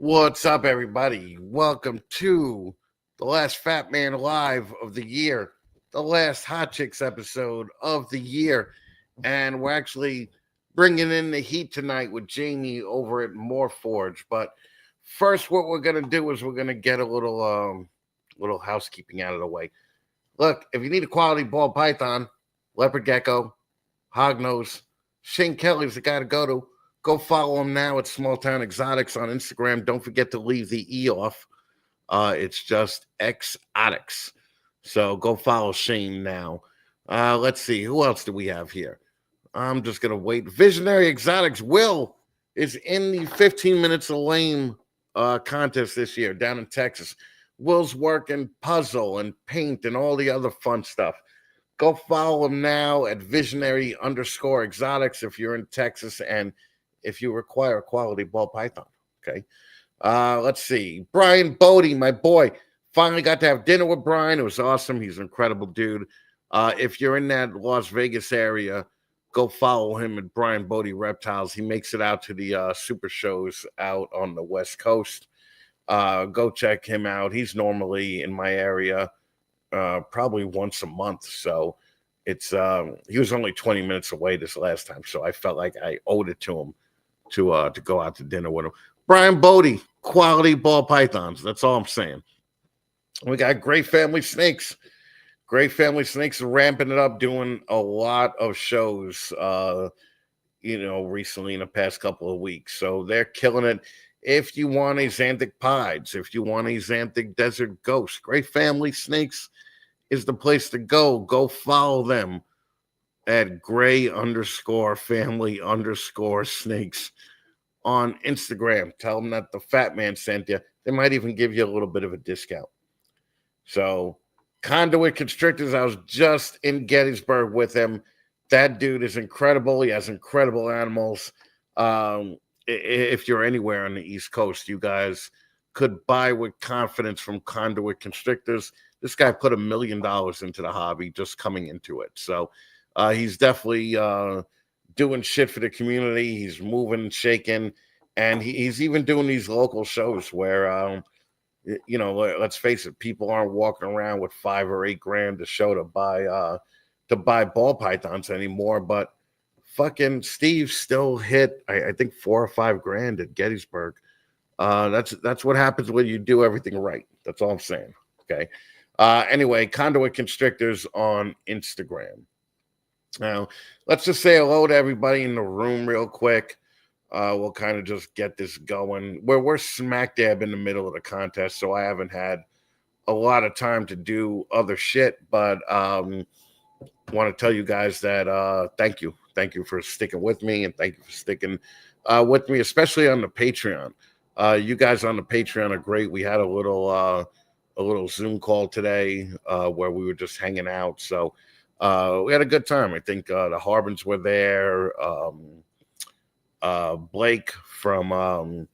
What's up, everybody? Welcome to the last Fatman Live of the year, the last Hot Chicks episode of the year. And we're actually bringing in the heat tonight with Jamie over at Morph. But first, what we're going to do is we're going to get a little housekeeping out of the way. Look, if you need a quality ball python, leopard gecko, hognose, Shane Kelly's the guy to go to. Go follow him now at Small Town Exotics on Instagram. Don't forget to leave the E off. It's just Exotics. So go follow Shane now. Let's see. Who else do we have here? I'm just going to wait. Visionary Exotics. Will is in the 15 Minutes of Lame contest this year down in Texas. Will's working puzzle and paint and all the other fun stuff. Go follow him now at visionary_exotics if you're in Texas and if you require a quality ball python. Okay. Let's see. Brian Bodie, my boy. Finally got to have dinner with Brian. It was awesome. He's an incredible dude. If you're in that Las Vegas area, go follow him at Brian Bodie Reptiles. He makes it out to the super shows out on the West Coast. Go check him out. He's normally in my area probably once a month. So it's he was only 20 minutes away this last time. So I felt like I owed it to him to go out to dinner with him. Brian Bodie, quality ball pythons. That's all I'm saying. We got Great Family Snakes. Great Family Snakes are ramping it up, doing a lot of shows, recently in the past couple of weeks. So they're killing it. If you want a Xanthic Pieds, if you want a Xanthic Desert Ghost, Great Family Snakes is the place to go. Go follow them at gray_family_snakes on Instagram. Tell them that the Fat Man sent you. They might even give you a little bit of a discount. So, Conduit Constrictors, I was just in Gettysburg with him. That dude is incredible. He has incredible animals. If you're anywhere on the East Coast, you guys could buy with confidence from Conduit Constrictors. This guy put $1 million into the hobby just coming into it. So, he's definitely doing shit for the community. He's moving and shaking, and he's even doing these local shows where, let's face it, people aren't walking around with $5 or $8 grand to show to buy ball pythons anymore. But fucking Steve still hit, I think, $4 or $5 grand at Gettysburg. That's what happens when you do everything right. That's all I'm saying. Okay. Anyway, Conduit Constrictors on Instagram. Now, let's just say hello to everybody in the room real quick. We'll kind of just get this going. We're smack dab in the middle of the contest, so I haven't had a lot of time to do other shit. But want to tell you guys that thank you. Thank you for sticking with me, and thank you for sticking with me, especially on the Patreon. You guys on the Patreon are great. We had a little Zoom call today where we were just hanging out. So we had a good time. I think the Harbins were there. Blake from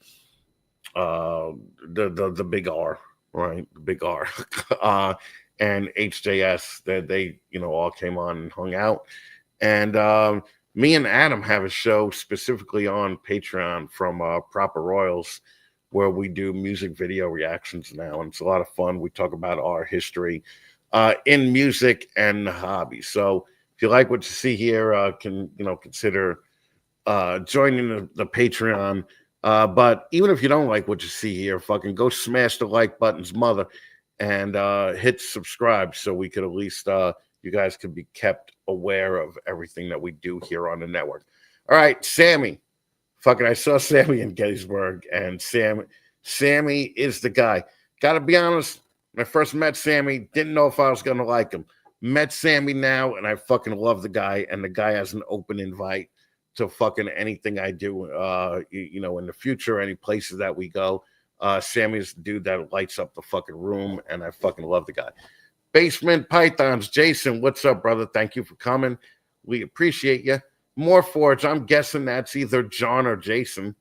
the Big R, right? The Big R, and HJS. That they all came on and hung out. And me and Adam have a show specifically on Patreon from Proper Royals, where we do music video reactions now, and it's a lot of fun. We talk about our history in music and the hobby. So if you like what you see here, consider joining the Patreon. But even if you don't like what you see here, fucking go smash the like button's mother and hit subscribe so we could at least you guys could be kept aware of everything that we do here on the network. All right, Sammy. Fucking, I saw Sammy in Gettysburg, and Sammy is the guy. Gotta be honest, when I first met Sammy, didn't know if I was gonna like him. Met Sammy now, and I fucking love the guy, and the guy has an open invite to fucking anything I do, in the future, any places that we go. Sammy's the dude that lights up the fucking room, and I fucking love the guy. Basement Pythons, Jason, what's up, brother? Thank you for coming. We appreciate you. More Forge, I'm guessing that's either John or Jason.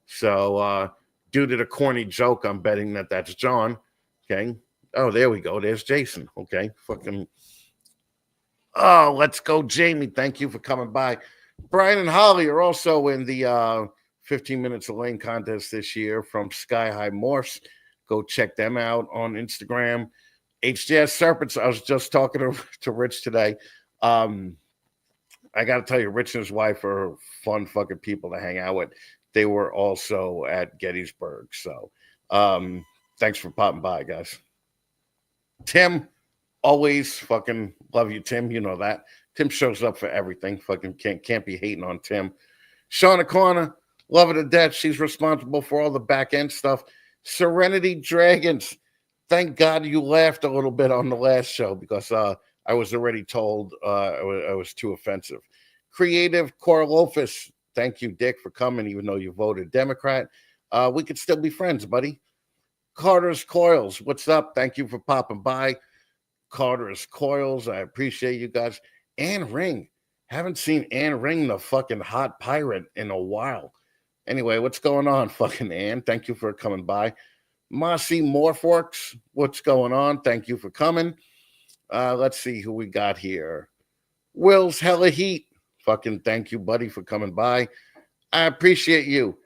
So, due to the corny joke, I'm betting that that's John. Okay. Oh, there we go. There's Jason. Okay. Fucking. Oh, let's go, Jamie. Thank you for coming by. Brian and Holly are also in the 15 minutes of lane contest this year from Sky High Morphs. Go check them out on Instagram. HJS Serpents. I was just talking to Rich today. Um, I got to tell you, Rich and his wife are fun fucking people to hang out with. They were also at Gettysburg. So um, thanks for popping by, guys. Tim, always fucking love you, Tim. You know that. Tim shows up for everything. Fucking can't be hating on Tim. Shauna Corner, love her to death. She's responsible for all the back end stuff. Serenity Dragons. Thank God you laughed a little bit on the last show because I was already told I was too offensive. Creative Corlofus. Thank you, Dick, for coming, even though you voted Democrat. We could still be friends, buddy. Carter's Coils. What's up? Thank you for popping by. Carter's Coils. I appreciate you guys. Ann Ring. Haven't seen Ann Ring, the fucking hot pirate, in a while. Anyway, what's going on, fucking Ann? Thank you for coming by. Mossy Morphworks. What's going on? Thank you for coming. Let's see who we got here. Will's Hella Heat. Fucking thank you, buddy, for coming by. I appreciate you.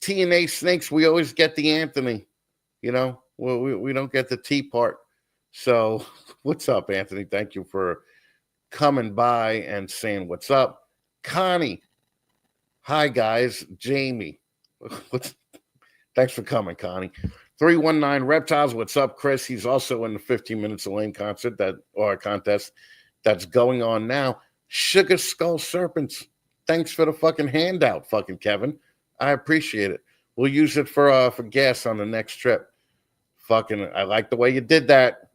TNA Snakes. We always get the Anthony. You know, we don't get the T part. So, what's up, Anthony? Thank you for coming by and saying what's up. Connie. Hi, guys. Jamie. Thanks for coming, Connie. 319 Reptiles. What's up, Chris? He's also in the 15 Minutes of Lane contest that's going on now. Sugar Skull Serpents. Thanks for the fucking handout, fucking Kevin. I appreciate it. We'll use it for gas on the next trip. Fucking, I like the way you did that.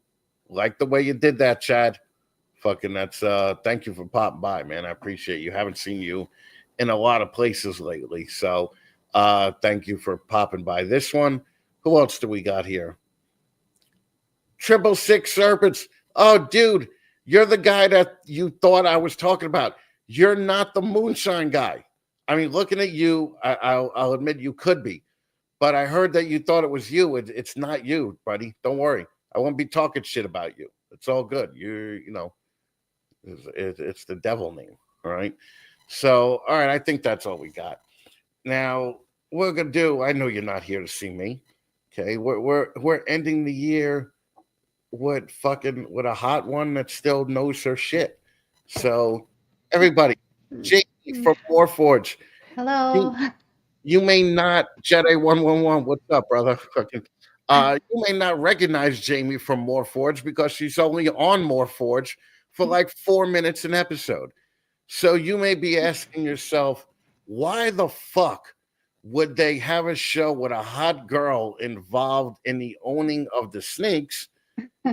Like the way you did that, Chad. Fucking, that's thank you for popping by, man. I appreciate you. Haven't seen you in a lot of places lately, so thank you for popping by. This one. Who else do we got here? 666 Serpents. Oh, dude, you're the guy that you thought I was talking about. You're not the moonshine guy. I mean, looking at you, I'll admit you could be, but I heard that you thought it was you. It's not you, buddy. Don't worry. I won't be talking shit about you. It's all good. You know, it's the devil name. All right. So, all right. I think that's all we got. Now, what we're gonna do. I know you're not here to see me. Okay, we're ending the year with a hot one that still knows her shit. So everybody, Jamie from Warforge. Hello. You may not Jedi 111. What's up, brother? Fucking you may not recognize Jamie from Morph because she's only on Morph for like 4 minutes an episode. So you may be asking yourself, why the fuck would they have a show with a hot girl involved in the owning of the snakes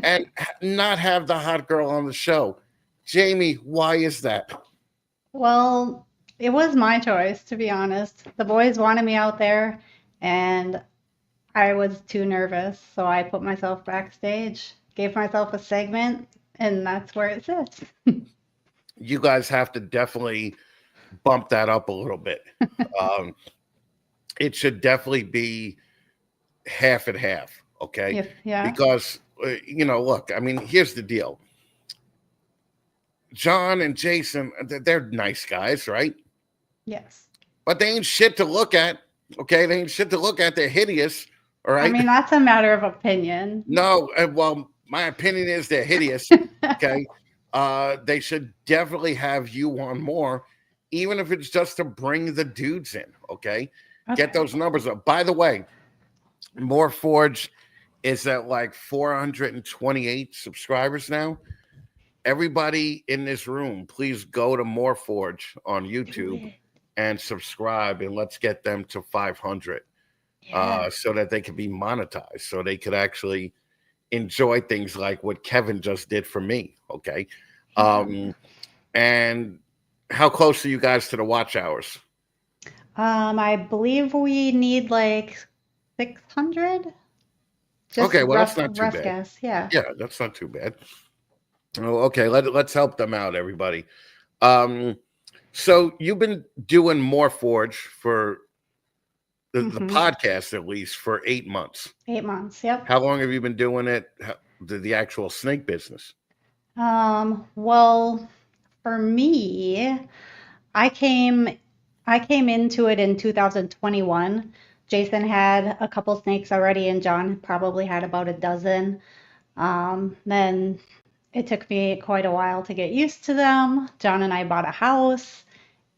and not have the hot girl on the show? Jamie, why is that? Well, it was my choice, to be honest. The boys wanted me out there, and I was too nervous, so I put myself backstage, gave myself a segment, and that's where it sits. You guys have to definitely bump that up a little bit. Um, it should definitely be half and half, okay? Yeah. Because, look, I mean, here's the deal. John and Jason, they're nice guys, right? Yes. But they ain't shit to look at, okay? They ain't shit to look at. They're hideous, all I right? mean, that's a matter of opinion. No, well, my opinion is they're hideous, okay? They should definitely have you on more, even if it's just to bring the dudes in, okay? Get those numbers up. By the way, Morph is at like 428 subscribers now. Everybody in this room, please go to Morph on YouTube and subscribe, and let's get them to 500 so that they can be monetized, so they could actually enjoy things like what Kevin just did for me. Okay. And how close are you guys to the watch hours? I believe we need like 600. Just Okay, well, that's not too rough bad. guess. Yeah. Yeah, that's not too bad. Oh, okay, let's help them out, everybody. So you've been doing Morph for the podcast, at least, for 8 months. 8 months, yep. How long have you been doing it, the actual snake business? Well, for me, I came I came into it in 2021. Jason had a couple snakes already, and John probably had about a dozen. Then it took me quite a while to get used to them. John and I bought a house,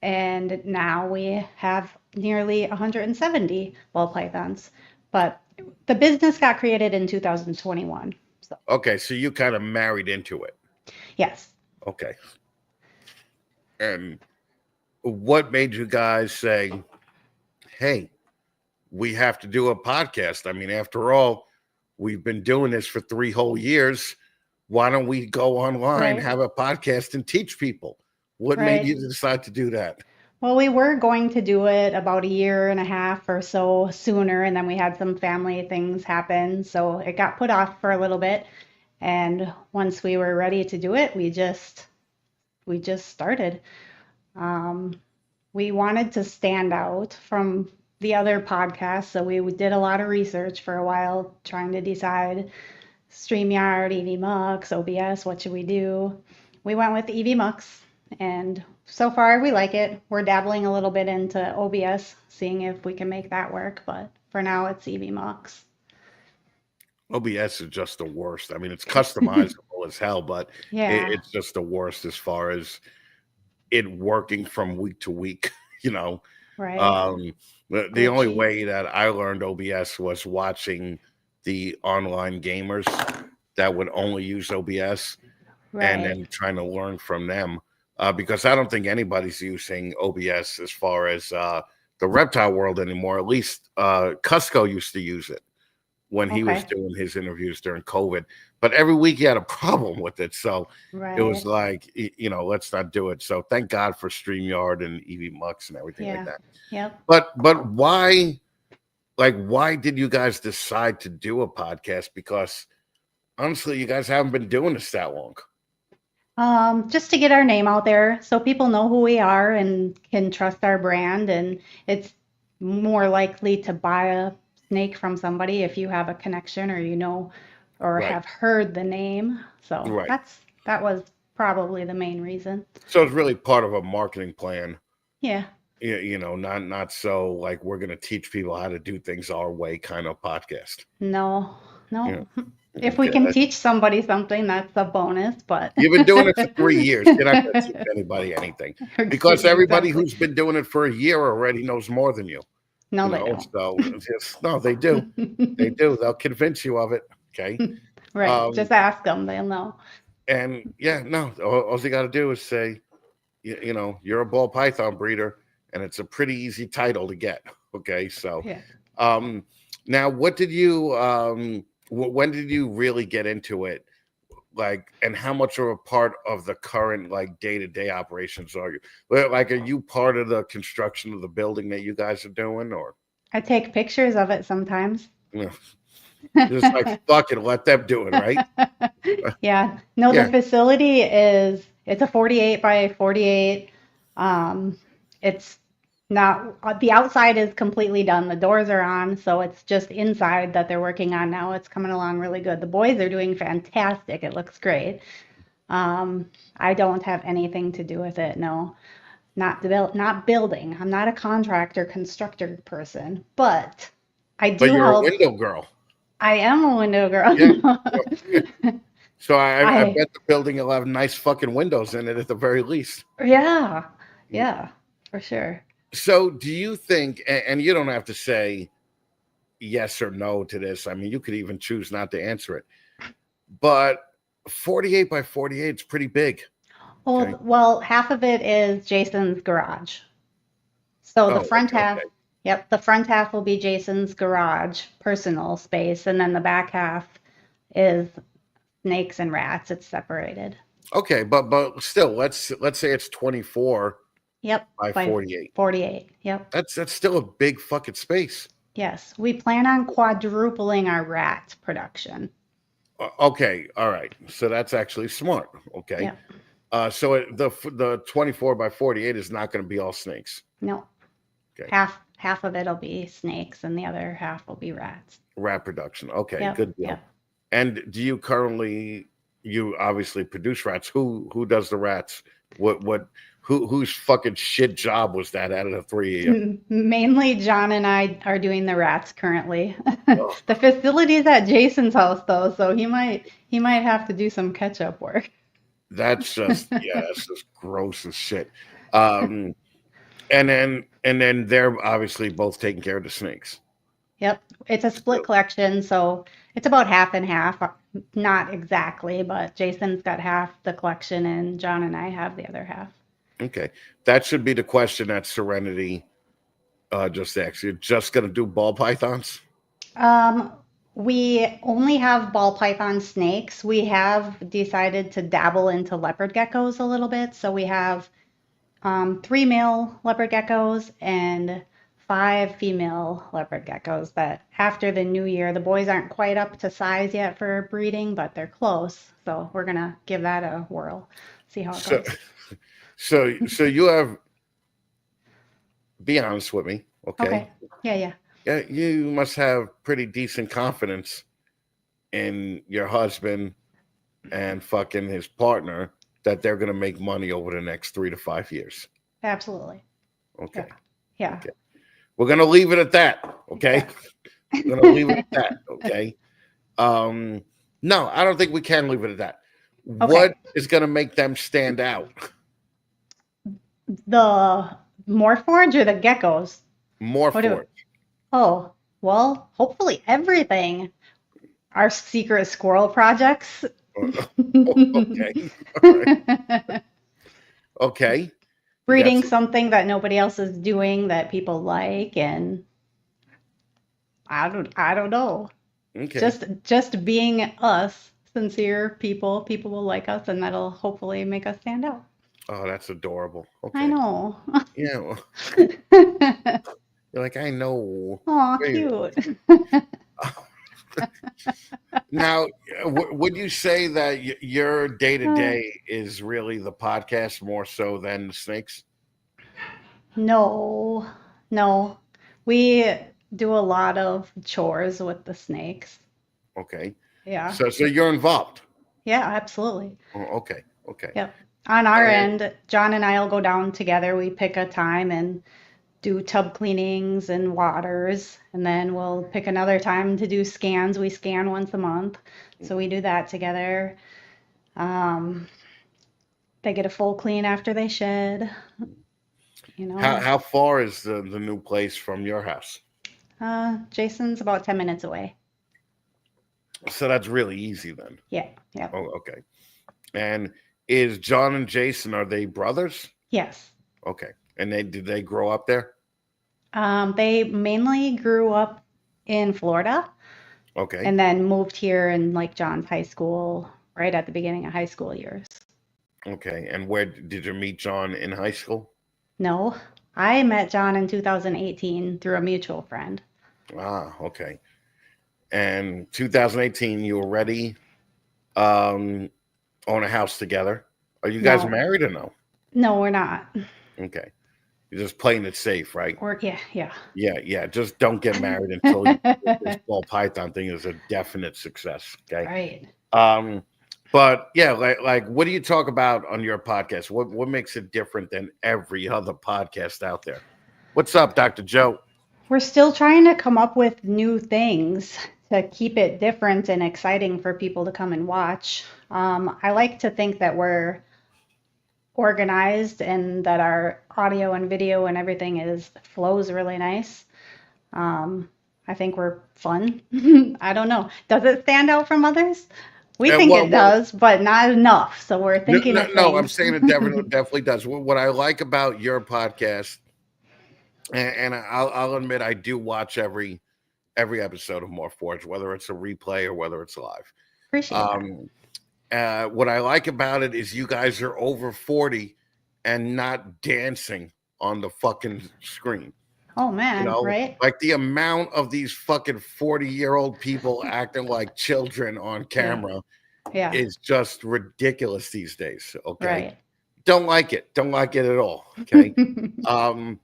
and now we have nearly 170 ball pythons. But the business got created in 2021. So, Okay, so you kind of married into it. yes. Okay. And what made you guys say, hey, we have to do a podcast? I mean, after all, we've been doing this for 3 whole years. Why don't we go online, Right. have a podcast, and teach people? What made you Right. decide to do that? Well, we were going to do it about a year and a half or so sooner, and then we had some family things happen, so it got put off for a little bit. And once we were ready to do it, we just started. Um, we wanted to stand out from the other podcasts, so we did a lot of research for a while, trying to decide StreamYard, EVMux, OBS, what should we do? We went with EVMux, and so far we like it. We're dabbling a little bit into OBS, seeing if we can make that work, but for now it's EVMux. OBS is just the worst. I mean, it's customizable as hell, but Yeah, it's just the worst as far as it working from week to week. You know, right. um, the only Glitchy. way that I learned OBS was watching the online gamers that would only use OBS and Right. then trying to learn from them. Because I don't think anybody's using OBS as far as the reptile world anymore. At least Cusco used to use it when he was Okay. doing his interviews during COVID. But every week he had a problem with it. So it was Right. like, let's not do it. So thank God for StreamYard and EV and everything like Yeah. that. Yep. But why did you guys decide to do a podcast? Because honestly, you guys haven't been doing this that long. Just to get our name out there so people know who we are and can trust our brand, and it's more likely to buy a snake from somebody if you have a connection or you know or Right. have heard the name. So Right. that was probably the main reason. So it's really part of a marketing plan. Yeah. Not so like we're gonna teach people how to do things our way kind of podcast. No, Yeah. no. If we Okay. can teach somebody something, that's a bonus, but You've been doing it for 3 years. You're not gonna teach anybody anything. Because everybody exactly. who's been doing it for a year already knows more than you. No, they don't. So it's just no, they do. They do. They'll convince you of it. Okay. Right. Um, Just ask them, they'll know. and yeah, no, all you got to do is say, you're a ball python breeder, and it's a pretty easy title to get. Okay. So, Yeah. um, now what did you, when did you really get into it? Like, and how much of a part of the current like day-to-day operations are you? Like, are you part of the construction of the building that you guys are doing, or I take pictures of it sometimes. you know, just like fuck it, let them do it, right? Yeah. No, the Yeah. facility it's a 48 by 48. Um, it's not, the outside is completely done. The doors are on, so it's just inside that they're working on now. It's coming along really good. The boys are doing fantastic. It looks great. I don't have anything to do with it. No, not building. I'm not a contractor, constructor person, but I But do you're a help. window girl. I am a window girl. Yeah. Yeah. So I I, bet the building will have nice fucking windows in it at the very least. yeah, Mm. yeah, for sure. So do you think, and you don't have to say yes or no to this. I mean, you could even choose not to answer it. But 48 by 48 is pretty big. Okay. Well, half of it is Jason's garage. So the Oh, front okay, half, okay. yep, the front half will be Jason's garage, personal space, and then the back half is snakes and rats. It's separated. Okay, but still, let's say it's 24 Yep, by by 48. 48. Yep. That's still a big fucking space. Yes, we plan on quadrupling our rat production. Okay, all right. So that's actually smart. Okay. Yep. So the 24 by 48 is not going to be all snakes. No, Okay. half of it'll be snakes and the other half will be rats. Rat production. Okay, Yep, good deal. yep. And do you obviously produce rats? Who does the rats? What Whose fucking shit job was that out of the three of you? Mainly John and I are doing the rats currently. Oh, The facility's at Jason's house though, so he might have to do some catch-up work. that's just gross as shit. Um, and then they're obviously both taking care of the snakes. Yep, it's a split So, collection, so it's about half and half. Not exactly, but Jason's got half the collection and John and I have the other half. okay, that should be the question that Serenity just asked. You're just gonna do ball pythons? Um, we only have ball python snakes. We have decided to dabble into leopard geckos a little bit. So we have three male leopard geckos and five female leopard geckos that after the new year, the boys aren't quite up to size yet for breeding, but they're close. So we're gonna give that a whirl, see how it So, goes. so you have. Be honest with me, okay? Okay. Yeah, yeah. Yeah, you must have pretty decent confidence in your husband and fucking his partner that they're gonna make money over the next 3 to 5 years. Absolutely. Okay. Yeah. Yeah. Okay. We're gonna leave it at that. Okay. Yeah. We're gonna leave it at that. Okay. No, I don't think we can leave it at that. Okay. What is gonna make them stand out? The Morph or the geckos? More What do for it. Oh, well, hopefully everything. Our secret squirrel projects. Okay. All right. Okay. You got Breeding some, something that nobody else is doing that people like, and I don't know. okay. Just being us, sincere people, people will like us, and that'll hopefully make us stand out. Oh, that's adorable. I Okay. know. Yeah. Well, you're like, I know. Aw, Wait. cute. Now, would you say that your day to Uh, day is really the podcast more so than the snakes? no, no. We do a lot of chores with the snakes. Okay. Yeah. So you're involved. Yeah, absolutely. Oh, okay. Okay. Yep. On our And end, John and I will go down together. We pick a time and do tub cleanings and waters, and then we'll pick another time to do scans. We scan once a month, so we do that together. Um, they get a full clean after they shed, you how know. how far is the new place from your house? Jason's about 10 minutes away. So that's really easy then. Yeah, yeah, Oh, okay. And is John and Jason, are they brothers? yes. Okay. And did they grow up there? They mainly grew up in Florida Okay. and then moved here in like John's high school, right at the beginning of high school years. Okay. And where did you meet John in high school? No, I met John in 2018 through a mutual friend. Ah, okay. And 2018, you already own a house together. Are you guys No, married or no? no, we're not. Okay. You're just playing it safe, right? Yeah, yeah. Yeah. Just don't get married until this ball python thing is a definite success. Okay. Right. Um, but yeah, like what do you talk about on your podcast? What makes it different than every other podcast out there? What's up, Dr. Joe? We're still trying to come up with new things to keep it different and exciting for people to come and watch. I like to think that we're organized and that our audio and video and everything is flows really nice. I think we're fun. I don't know. Does it stand out from others? We And think it does, but not enough. So we're no, thinking no, of no, I'm things. saying it definitely does. What I like about your podcast, and I'll admit I do watch every episode of More Forge, whether it's a replay or whether it's live. Appreciate that. What I like about it is you guys are over 40 and not dancing on the fucking screen. Oh man, right? Like the amount of these fucking 40-year-old people acting like children on Yeah, camera yeah, is just ridiculous these days. Okay. right. Don't like it. Don't like it at all. Okay. Um,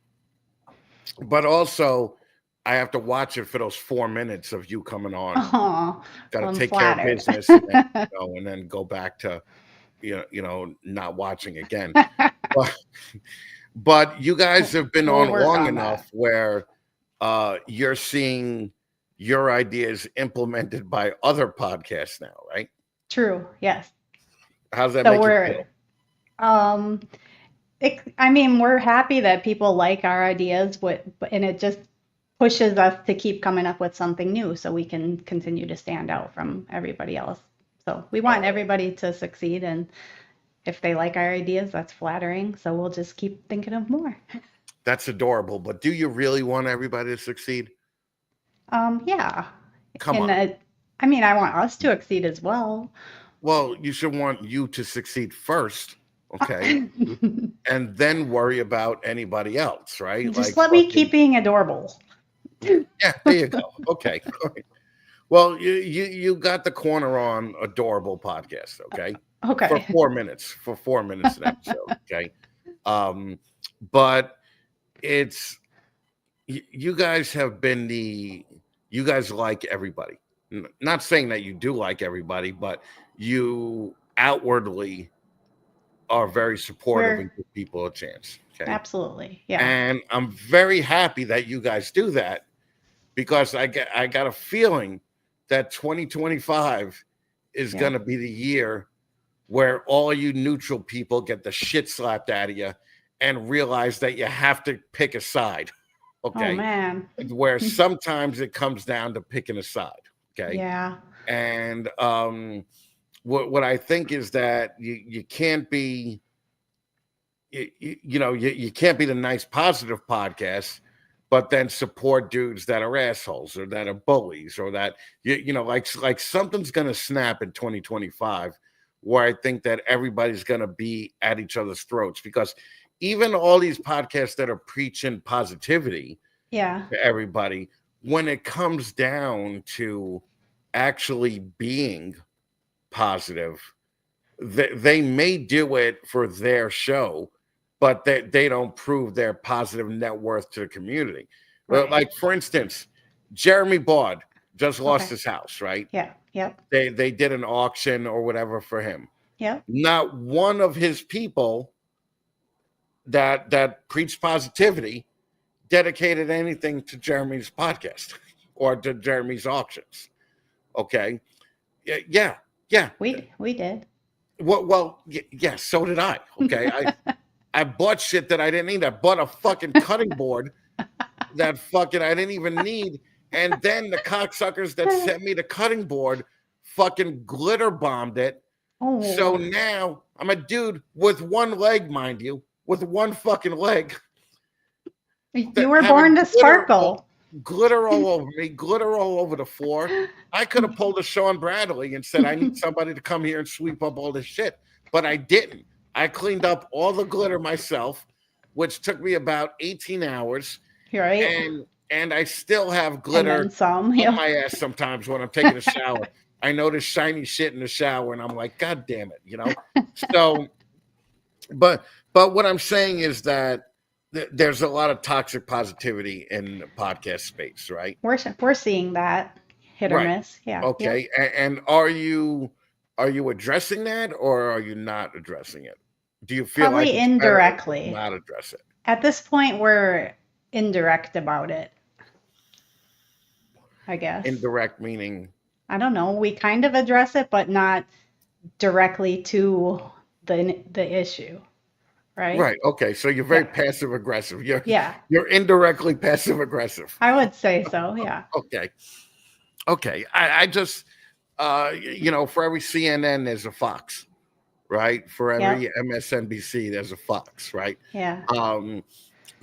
but also I have to watch it for those 4 minutes of you coming on. Oh, Got well, to I'm take care of flattered. business and then, and then go back to not watching again. but, but you guys have been We'll on work long on enough that. where you're seeing your ideas implemented by other podcasts now, right? True. Yes. How does that So make you we're feel? um I mean, we're happy that people like our ideas, and it just pushes us to keep coming up with something new so we can continue to stand out from everybody else. So we want Oh, everybody to succeed, and if they like our ideas, that's flattering. So we'll just keep thinking of more. that's adorable. But do you really want everybody to succeed? Yeah. Come And on. I mean, I want us to exceed as well. Well, you should want you to succeed first, okay? And then worry about anybody else, right? Just Like let me keep fucking being adorable. yeah, there you go. Okay. Well, you got the corner on adorable podcast, okay? For Okay. 4 minutes, for 4 minutes an episode, okay? Um, but it's you guys have been you guys like everybody. Not saying that you do like everybody, but you outwardly are very supportive We're and give people a chance, okay? absolutely, yeah, And I'm very happy that you guys do that because I got a feeling that 2025 is yeah, going to be the year where all you neutral people get the shit slapped out of you and realize that you have to pick a side. oh Okay. man, Where sometimes it comes down to picking a side. Okay. yeah, And what I think is that you can't be, you can't be the nice positive podcast, but then support dudes that are assholes or that are bullies or that, like something's going to snap in 2025 where I think that everybody's going to be at each other's throats because even all these podcasts that are preaching positivity, yeah, to everybody when it comes down to actually being positive. They may do it for their show, but they don't prove their positive net worth to the community. Well, right, like for instance, Jeremy Bard just lost okay, his house, right? yeah, yep, They did an auction or whatever for him. yep, Not one of his people that preached positivity dedicated anything to Jeremy's podcast or to Jeremy's auctions. Okay. Yeah. Yeah. we did, Well, yeah, so did I. Okay. I bought shit that I didn't need. I bought a fucking cutting board that fucking I didn't even need. And then the cocksuckers that sent me the cutting board fucking glitter bombed it. So oh, now I'm a dude with one leg, mind you, with one fucking leg you that were having born to sparkle. glitter all over me, glitter all over the floor. I could have pulled a Sean Bradley and said, I need somebody to come here and sweep up all this shit, but I didn't. I cleaned up all the glitter myself, which took me about 18 hours, Right, and I still have and then glitter some, up yeah, my ass sometimes when I'm taking a shower. I notice shiny shit in the shower, and I'm like, God damn it. So, but what I'm saying is that there's a lot of toxic positivity in the podcast space, right? we're seeing that hit or Right. miss, yeah, yep, Okay. And are you addressing that or are you not addressing it? Do you feel like probably it's better to just indirectly. not address it? At this point, we're indirect about it, I guess. Indirect meaning I don't know. We kind of address it, but not directly to the issue, right? right. Okay. So you're very Yeah. passive aggressive. You're Yeah. you're indirectly passive aggressive. I would say so. Yeah. Okay. Okay. I just for every CNN there's a Fox, right? For Yep. every MSNBC there's a Fox, right? Yeah. Um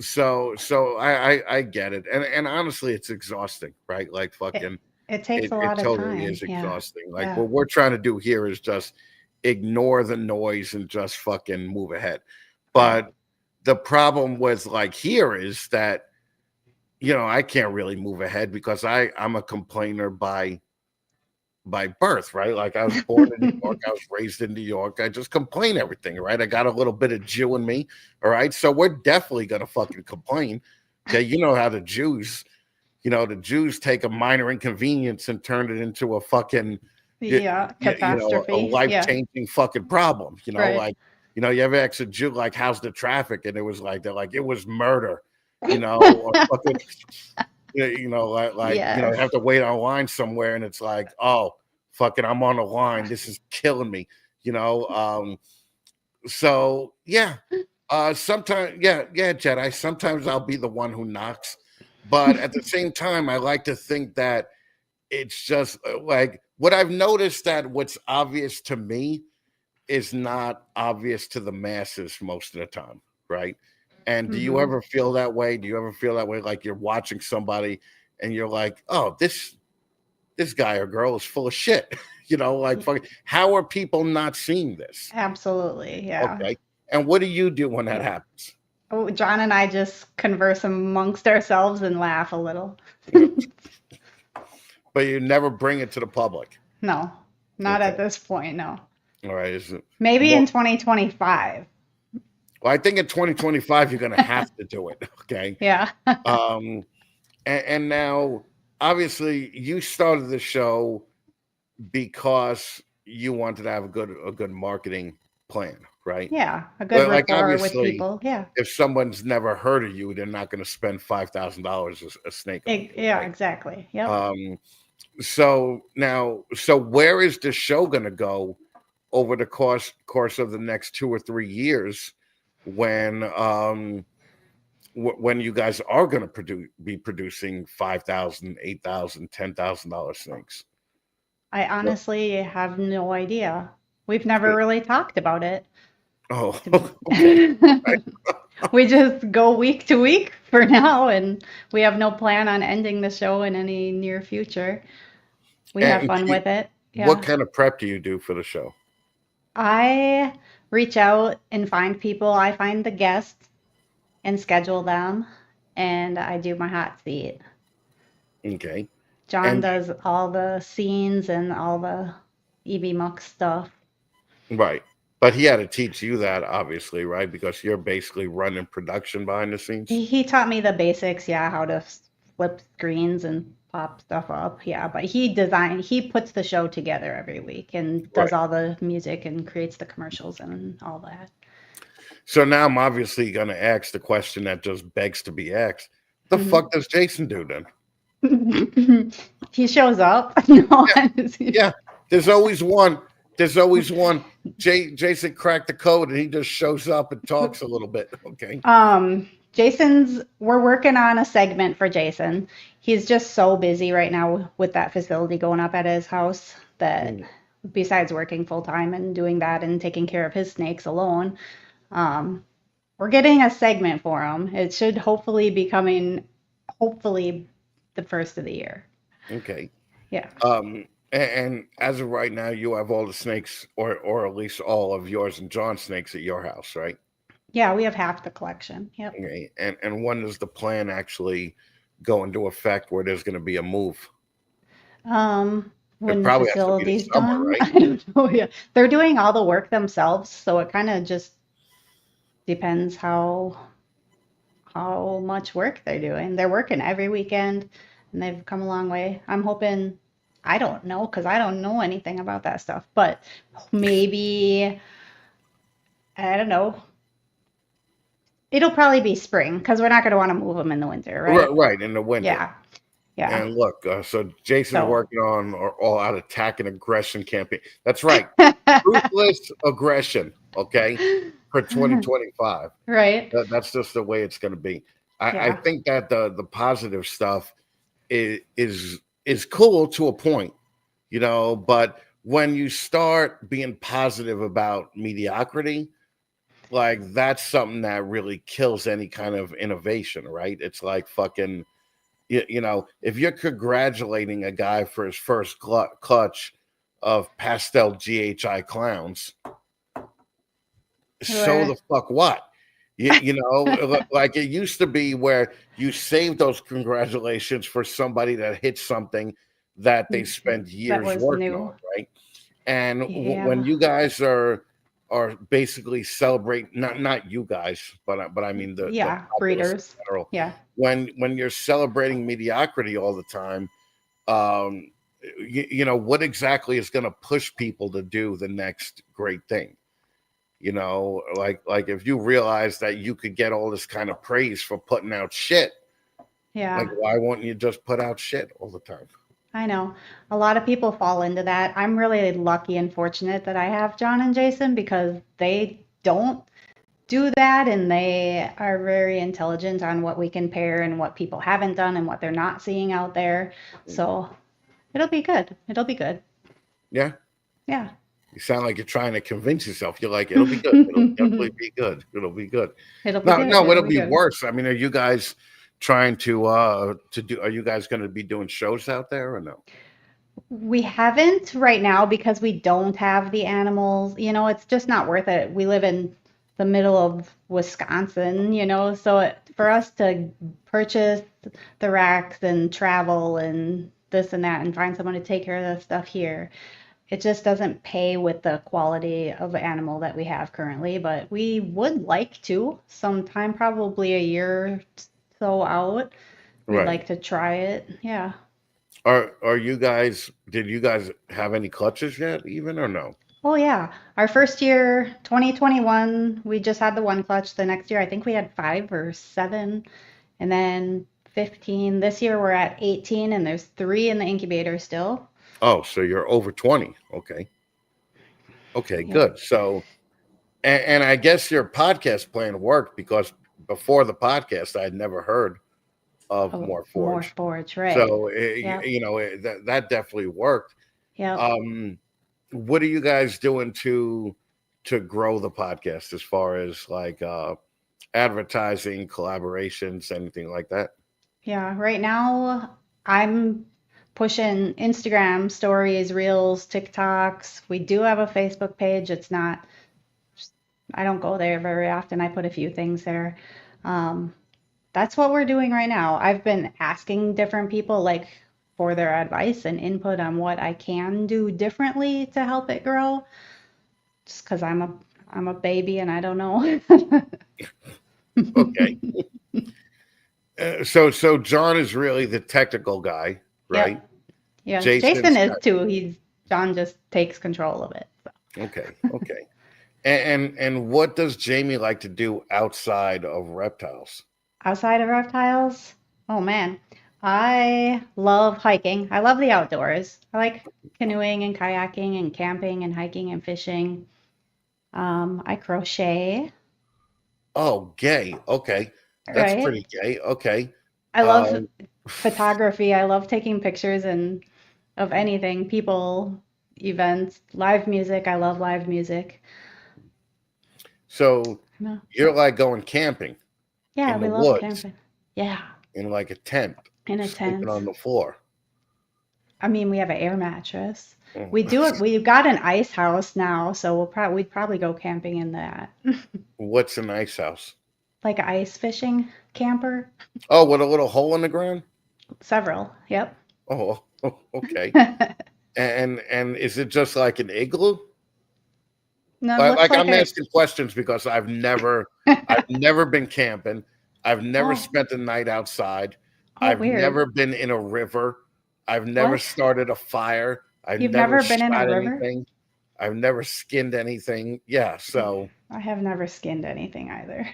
so I get it. And honestly it's exhausting, right? Like It fucking it takes a it lot of totally time. is Yeah. exhausting. Like Yeah. what we're trying to do here is just ignore the noise and just fucking move ahead. Right. But the problem with like here is that I can't really move ahead because I'm a complainer by birth, right? Like I was born in New York, I was raised in New York. I just complain everything, right? I got a little bit of Jew in me, all right? So we're definitely gonna fucking complain. Okay, you know how the Jews take a minor inconvenience and turn it into a fucking Yeah. a Catastrophe. Yeah. life-changing fucking problem, Right. like You ever ask a Jew like, "How's the traffic?" And it was like they're like, "It was murder," or fucking, Yes. have to wait online somewhere, and it's like, "Oh, fucking, I'm on the line. This is killing me," you know. So yeah, sometimes, yeah, Jedi. Sometimes I'll be the one who knocks, but at the same time, I like to think that it's just like what I've noticed, that what's obvious to me is not obvious to the masses most of the time, right? And do you Hmm. ever feel that way? Do you ever feel that way, like you're watching somebody and you're like, "Oh, this guy or girl is full of shit," like, fuck, how are people not seeing this? Absolutely. Yeah. Okay, and what do you do when that happens? Oh, John and I just converse amongst ourselves and laugh a little. You know, but you never bring it to the public. No, not Okay, at this point, no. all right. Is it Maybe more? in 2025. Well, I think in 2025 you're going to have to do it. Okay. Yeah. Um, and now, obviously, you started the show because you wanted to have a good marketing plan, right? Yeah. A good Like, rapport with obviously, people. Yeah. if someone's never heard of you, they're not going to spend $5,000 a snake on you, Yeah, right? exactly. Yep. So where is the show going to go over the course of the next 2 or 3 years, when when you guys are going to be producing 5,000, 8,000, $10,000 snakes? I What- honestly have no idea. We've never really talked about it. Oh, okay. We just go week to week for now, and we have no plan on ending the show in any near future. We have And fun with it. what Yeah. kind of prep do you do for the show? I reach out and find people. I find the guests and schedule them, and I do my hot seat. Okay. John And does all the scenes and all the EB Muck stuff. right. But he had to teach you that, obviously, right? Because you're basically running production behind the scenes. He taught me the basics, yeah, how to flip screens and pop stuff up. Yeah, but he puts the show together every week and does Right. all the music and creates the commercials and all that. So now I'm obviously going to ask the question that just begs to be asked. The fuck does Jason do then? He shows up. No, Yeah, there's always one. There's always one. Jason cracked the code and he just shows up and talks a little bit. Okay. We're working on a segment for Jason. He's just so busy right now with that facility going up at his house that Mm. besides working full time and doing that and taking care of his snakes alone, um, we're getting a segment for him. It should hopefully be coming, hopefully the first of the year. Okay. Yeah. And as of right now, you have all the snakes, or at least all of yours and John's snakes at your house, right? Yeah, we have half the collection. Yep. Okay. And when does the plan actually go into effect, where there's going to be a move? When It the probably has to be the facility's summer, done, right? I don't know. Yeah, they're doing all the work themselves, so it kind of just depends how much work they're doing. They're working every weekend, and they've come a long way. I'm hoping, I don't know, because I don't know anything about that stuff, but maybe, I don't know. It'll probably be spring because we're not going to want to move them in the winter, right? Right, in the winter. Yeah, yeah. And look, so Jason's So, working on all out attack and aggression campaign. That's right. Ruthless aggression, okay, for 2025. right? That's just the way it's going to be. I Yeah. think that the positive stuff is cool to a point, but when you start being positive about mediocrity, like, that's something that really kills any kind of innovation, right? It's like fucking, if you're congratulating a guy for his first clutch of pastel GHI clowns, so Right. the fuck what? Like, it used to be where you save those congratulations for somebody that hit something that they spent That years was working on, new. right? And when Yeah. you guys are basically celebrating, not you guys, but I mean the Yeah. populace in Breeders. general, Yeah. when you're celebrating mediocrity all the time, um, what exactly is going to push people to do the next great thing? You know, like if you realize that you could get all this kind of praise for putting out shit, like Yeah, why won't you just put out shit all the time? I know. A lot of people fall into that. I'm really lucky and fortunate that I have John and Jason because they don't do that and they are very intelligent on what we can pair and what people haven't done and what they're not seeing out there. So it'll be good. It'll be good. Yeah. Yeah. You sound like you're trying to convince yourself. You're like, it'll be good. It'll definitely be good. It'll be good. It'll be No, good. no, It'll it'll be be good. worse. I mean, are you guys trying to do? Are you guys going to be doing shows out there or no? We haven't right now because we don't have the animals. It's just not worth it. We live in the middle of Wisconsin, so for us to purchase the racks and travel and this and that and find someone to take care of the stuff here, it just doesn't pay with the quality of animal that we have currently. But we would like to sometime, probably a year or so out. We'd Right. like to try it. Yeah. Are you guys? Did you guys have any clutches yet, even or no? Oh yeah. Our first year, 2021, we just had the one clutch. The next year, I think we had 5 or 7, and then 15. This year we're at 18 and there's 3 in the incubator still. Oh, so you're over 20. Okay. Okay, Yep. good. So, and I guess your podcast plan worked because before the podcast, I had never heard of Oh, More more Forge. forage, right. So, Yep. that definitely worked. Yep. Um, what are you guys doing to grow the podcast as far as like advertising, collaborations, anything like that? Yeah. Right now, I'm pushing Instagram stories, Reels, TikToks. We do have a Facebook page. It's not, I don't go there very often. I put a few things there. Um, That's what we're doing right now. I've been asking different people like for their advice and input on what I can do differently to help it grow. Just because I'm a baby and I don't know. Okay. So John is really the technical guy, right? Yep. Yeah. Jason Jason's is got too. John just takes control of it. So. okay, okay. And what does Jamie like to do outside of reptiles? Outside of reptiles, oh man, I love hiking. I love the outdoors. I like canoeing and kayaking and camping and hiking and fishing. I crochet, Oh, gay. Okay, that's right? pretty gay. Okay. I love Um, photography. I love taking pictures and of anything, people, events, live music. I love live music. so No. you're like going camping Yeah, in the we love woods camping. Yeah, in like a tent, in a sleeping tent. on the floor. I mean, we have an air mattress. Mm. We do it. We've got an ice house now, so we'd probably go camping in that. What's an ice house? Like a ice fishing camper. Oh, with a little hole in the ground? Several. Yep. Oh, okay. And is it just like an igloo? No, it looks Like like I'm a. asking questions because I've never been camping. I've never Oh, spent a night outside. oh, I've weird. never been in a river. I've never What? started a fire. I've You've never never been in a shot river? anything. I've never skinned anything. Yeah, so I have never skinned anything either.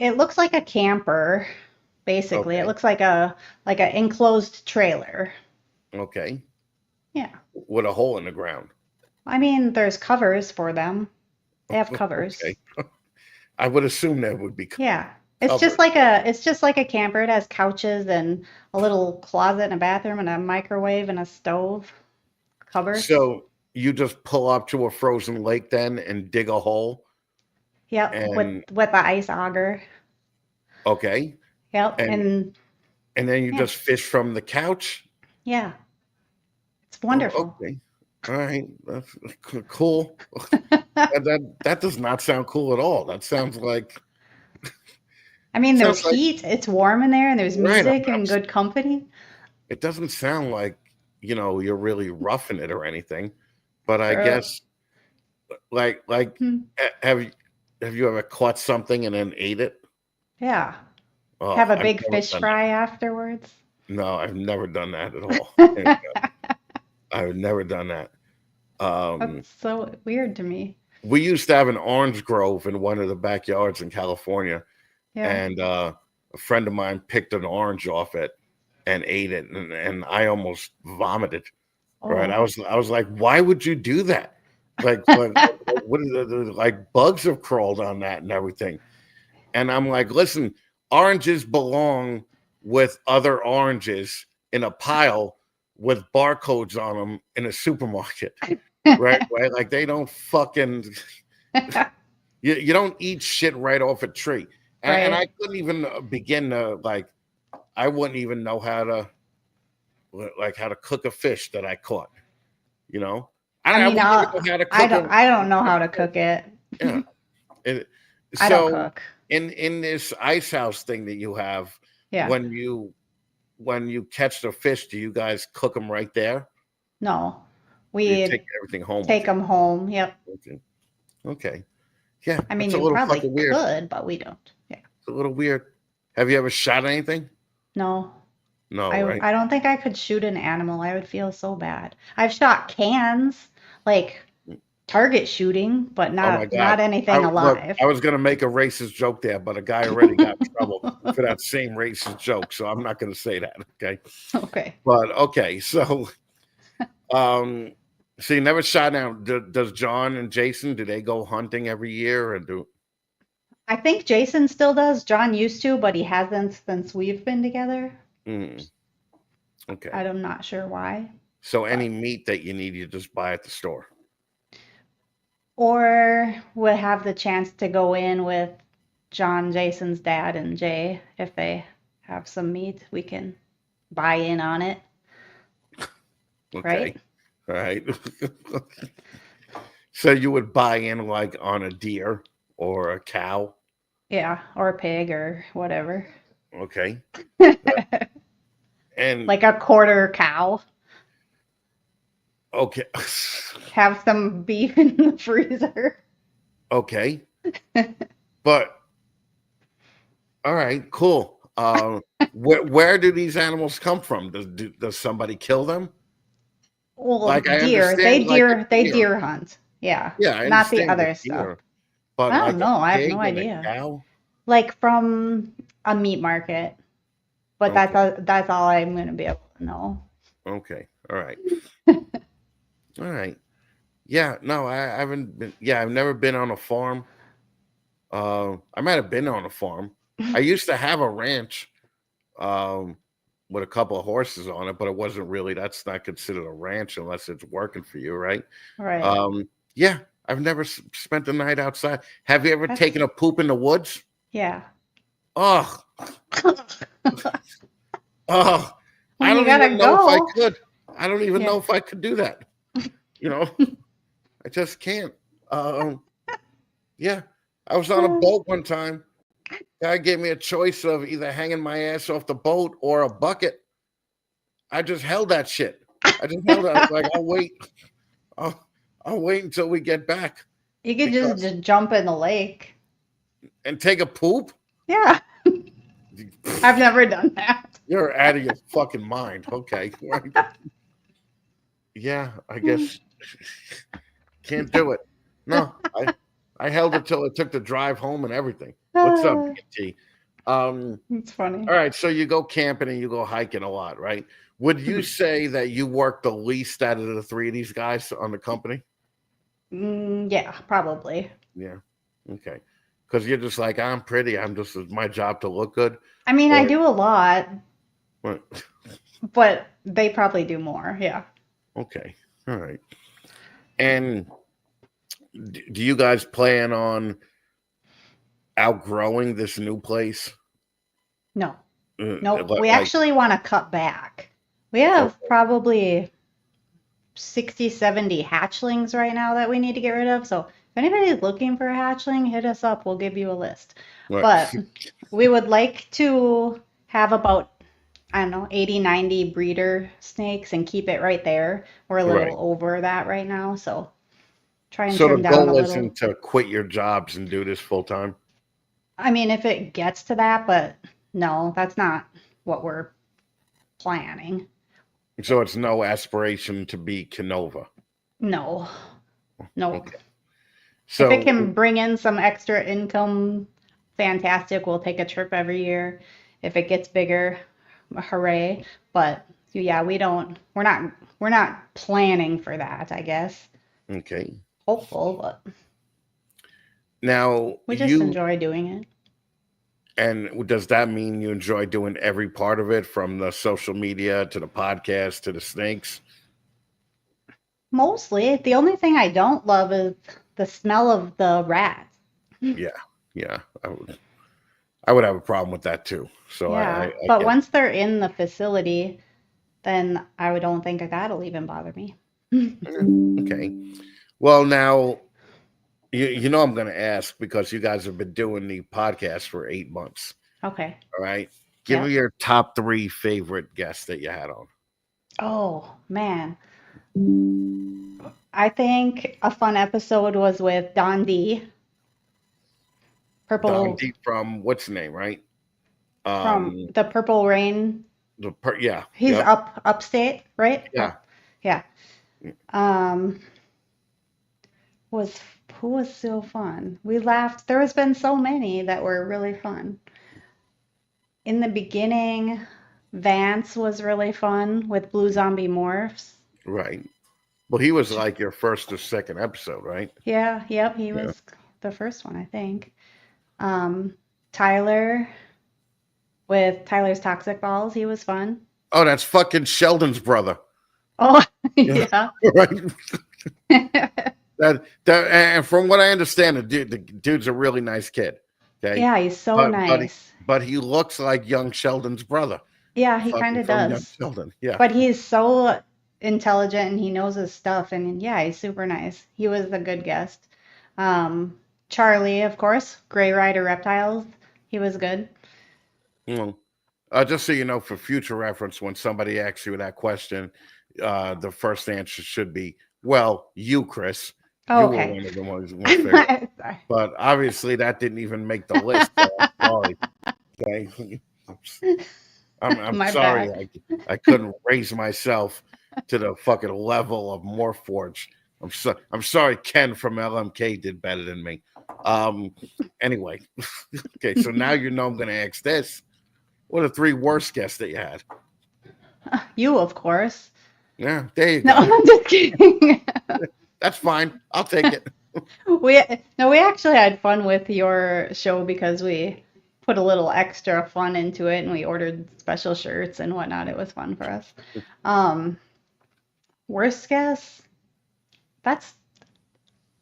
It looks like a camper, basically. It okay, looks like a enclosed trailer. okay. Yeah. With a hole in the ground. I mean, there's covers for them. They have Okay. covers. I would assume that would be Yeah. covered. It's just like a camper. It has couches and a little closet and a bathroom and a microwave and a stove cupboards. So you just pull up to a frozen lake then and dig a hole Yep, and with the ice auger. okay. Yep, And and and then you yeah, just fish from the couch. yeah, it's Oh, wonderful. okay. All right. That's cool. That does not sound cool at all. That I mean, there's sounds like heat, it's warm in there, and there's right. music and good company. It doesn't sound like you're really roughing it or anything. But I Uh, guess like hmm, have you ever caught something and then ate it? yeah, Oh, have a I've big never fish done that. fry afterwards. No, I've never done that at all. I've never done that. Um, That's so weird to me. we used to have an orange grove in one of the backyards in California, Yeah. and a friend of mine picked an orange off it and ate it, and I almost vomited. Right? Oh. I was like, why would you do that? What is it? Like bugs have crawled on that and everything. And I'm like, listen, oranges belong with other oranges in a pile with barcodes on them in a supermarket. Right? Right? Like they don't fucking you don't eat shit right off a tree. And I Right. couldn't even begin to like I wouldn't even know how to cook a fish that I caught, you know. I I mean, wouldn't even know how to cook a I don't know how to cook it. yeah. And I don't so cook. in this ice house thing that you have, Yeah. when you catch the fish, do you guys cook them right there? No. Do you take We everything home with take you? them home. Yep. Okay. Okay. Yeah, I mean, that's a you little probably fucking weird. could, but we don't. Yeah. It's a little weird. Have you ever shot anything? No. No, right? I don't think I could shoot an animal. I would feel so bad. I've shot cans, like target shooting, but Oh my not God. I anything look, alive. I was gonna make a racist joke there, but a guy already got in trouble for that same racist joke, so I'm not gonna say that. Okay. Okay. But okay, um so you never shot down. Does John and Jason, do they go hunting every year or do I think Jason still does. John used to, but he hasn't since we've been together. mm, okay. I'm not sure why. So any But meat that you need, you just buy at the store. or would have the chance to go in with John, Jason's dad, and Jay if they have some meat. We can buy in on it, right? Okay. All right. So you would buy in like on a deer or a cow. Yeah, or a pig or whatever. Okay. And Like a quarter cow. okay. Have some beef in the freezer. Okay. But all right, cool. Where do these animals come from? Does somebody kill them? Well, Like I deer. understand like a They deer. deer hunt. Yeah, Yeah, I not the understand the other stuff. deer, but I don't like a know. I have no pig and a idea. cow? Like from a meat market, but Okay. that's all I'm gonna be able to know. Okay. All right. All right. Yeah, no, I haven't been yeah, I've never been on a farm. I might have been on a farm. I used to have a ranch um with a couple of horses on it, but it wasn't really that's not considered a ranch unless it's working for you, right? Right. Yeah, I've never spent the night outside. Have you ever That's taken a poop in the woods? yeah. Oh, oh, I When you don't gotta even know if I go. could. I don't even Yeah. know if I could do that. You know, I just can't. Um, yeah, I was on a boat one time. Guy gave me a choice of either hanging my ass off the boat or a bucket. I just held that shit. I just held it. I was like, I'll wait. I'll, I'll wait until we get back You could because just jump in the lake. and take a poop. Yeah. I've never done that. You're out of your fucking mind. Okay. Yeah, I guess can't do it. No, I held it till it took the drive home and everything. What's up, BT? It's funny. All right, so you go camping and you go hiking a lot, right? Would you say that you work the least out of the three of these guys on the company? Yeah, probably. Yeah. Okay. Because you're just like, I'm pretty. I'm just it's my job to look good. I mean, I Or do a lot, what? but they probably do more. Yeah. Okay. All right. And do you guys plan on outgrowing this new place? No. Nope. We Like, actually want to cut back. We okay, have probably 60, 70 hatchlings right now that we need to get rid of. So if anybody's looking for a hatchling, hit us up. We'll give you a list. right, But we would like to have about, I don't know, 80, 90 breeder snakes and keep it right there. We're a right. little over that right now. So try and So the trim down a goal little. isn't to quit your jobs and do this full time. I mean, if it gets to that, but no, that's not what we're planning. So it's no aspiration to be Canova. No, no. Okay. If it So can bring in some extra income, fantastic. We'll take a trip every year. If it gets bigger, hooray. But yeah, we're not planning for that, I guess. okay. Hopeful, but Now we just you enjoy doing it. and does that mean you enjoy doing every part of it, from the social media to the podcast to the snakes? Mostly, the only thing I don't love is the smell of the rats. Yeah, yeah. I would have a problem with that too. So I Yeah, I but get once they're in the facility, then don't think that'll even bother me. okay. Well, now you know I'm going to ask because you guys have been doing the podcast for 8 months. Okay. All right. Give me Yep. your top three favorite guests that you had on. Oh, man. I think a fun episode was with Don D, Don Purple D from what's the name, right? from Um, the Purple Rain. yeah, He's yep, upstate, right? yeah. Yeah. Um, was who was so fun? We laughed. There has been so many that were really fun. In the beginning, Vance was really fun with Blue Zombie Morphs. Right. Well, he was like your first or second episode, right? Yeah, yep, he Yeah. was the first one, I think. Um, Tyler with Tyler's Toxic Balls, he was fun. Oh, that's fucking Sheldon's brother. Oh, Yeah. yeah. Right. That and from what I understand, the dude's a really nice kid. Okay, Yeah, he's so but but he, nice. but he looks like young Sheldon's brother, Yeah, he kind fucking of from young does. Sheldon. Yeah. But he's so intelligent and he knows his stuff. And yeah, he's super nice. He was a good guest. Um, Charlie, of course, Gray Rider Reptiles. He was good. Well, just so you know, for future reference, when somebody asks you that question, the first answer should be, "Well, you, Chris, Oh, you were okay. one of the ones favorite." Sorry. But obviously, that didn't even make the list. So I'm sorry. Okay? I'm My sorry. bad. I couldn't raise myself to the fucking level of Morph. I'm sorry. Ken from LMK did better than me. Anyway, okay. So now you know I'm going to ask this. What are the three worst guests that you had? You, of course. Yeah, there you No, go. I'm just kidding. That's fine. I'll take it. We no, we actually had fun with your show because we put a little extra fun into it and we ordered special shirts and whatnot. It was fun for us. Um, Worst guess? That's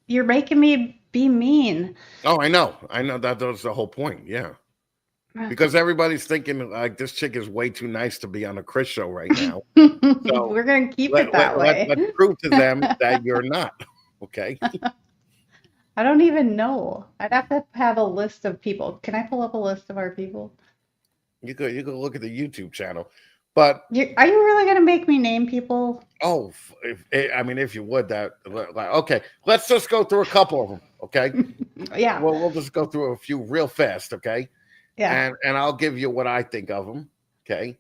you're making me be mean. Oh, I know. I know that was the whole point. Yeah. Because everybody's thinking like this chick is way too nice to be on a Chris show right now. So We're gonna keep it let, that let, let, way. let's prove to them that you're not. Okay. I don't even know. I'd have to have a list of people. Can I pull up a list of our people? You could look at the YouTube channel. But Are you really gonna make me name people? oh, if you would, that like, okay, let's just go through a couple of them. Okay. Yeah, Well, we'll just go through a few real fast. Okay. yeah. And I'll give you what I think of them. Okay.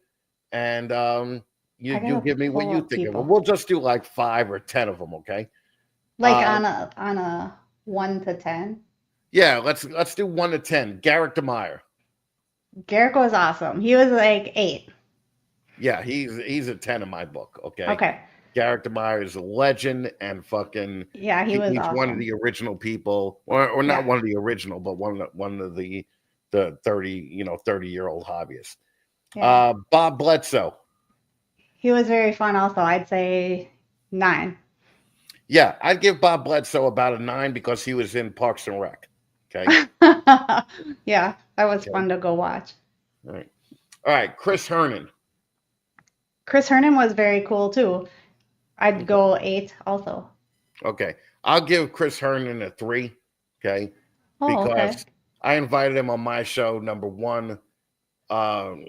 And you I you gotta give me what pull you up think of them. people. We'll just do like 5 or 10 of them. Okay. Like Uh, on a 1 to 10. yeah. Let's do 1 to 10. Garrick DeMeyer. Garrick was awesome. He was like 8. Yeah, he's a 10 in my book. Okay. Okay. Garrick DeMeyer is a legend and fucking Yeah, he was he's one of awesome. the original people, or not Yeah. one of the original, but one of the 30-year-old hobbyists. Yeah. Bob Bledsoe. He was very fun also. I'd say 9. Yeah, I'd give Bob Bledsoe about a 9 because he was in Parks and Rec. Okay. Yeah, that was Okay. fun to go watch. All right. All right. Chris Hernan. Chris Hernan was very cool too. I'd Okay. go 8 also. Okay. I'll give Chris Hernan a 3. Okay. Oh, okay. Because I invited him on my show. Number one, um,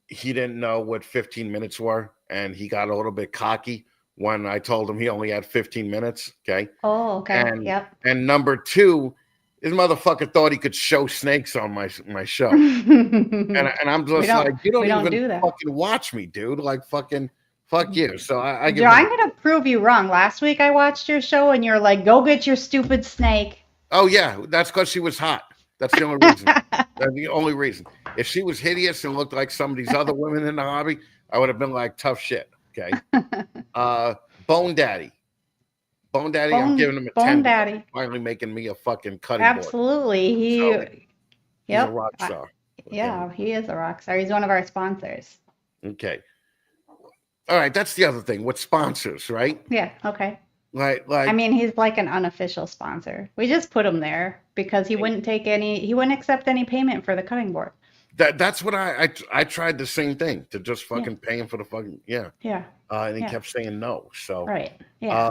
he didn't know what 15 minutes were, and he got a little bit cocky when I told him he only had 15 minutes. Okay. Oh, okay. And Yep. and number two, his motherfucker thought he could show snakes on my show. And I'm We just like, you don't don't even do that. fucking watch me, dude. Like fucking fuck you. So I give Joe, him I'm gonna prove you wrong. Last week I watched your show and you're like, go get your stupid snake. Oh yeah, that's because she was hot. That's the only reason. That's the only reason. If she was hideous and looked like some of these other women in the hobby, I would have been like tough shit. Okay. Uh, Bone Daddy. Bone Daddy, I'm giving him a Bone 10 because Daddy. he's finally making me a fucking cutting board. Absolutely. So he's a Yep. rock star. Okay. Yeah, he is a rock star. He's one of our sponsors. Okay. All right. That's the other thing with sponsors, right? Yeah, okay. Like, I mean, he's like an unofficial sponsor. We just put him there because he wouldn't accept any payment for the cutting board. that's what I tried the same thing to just fucking pay him for the fucking Yeah. and he Yeah. kept saying no. So Right. Yeah.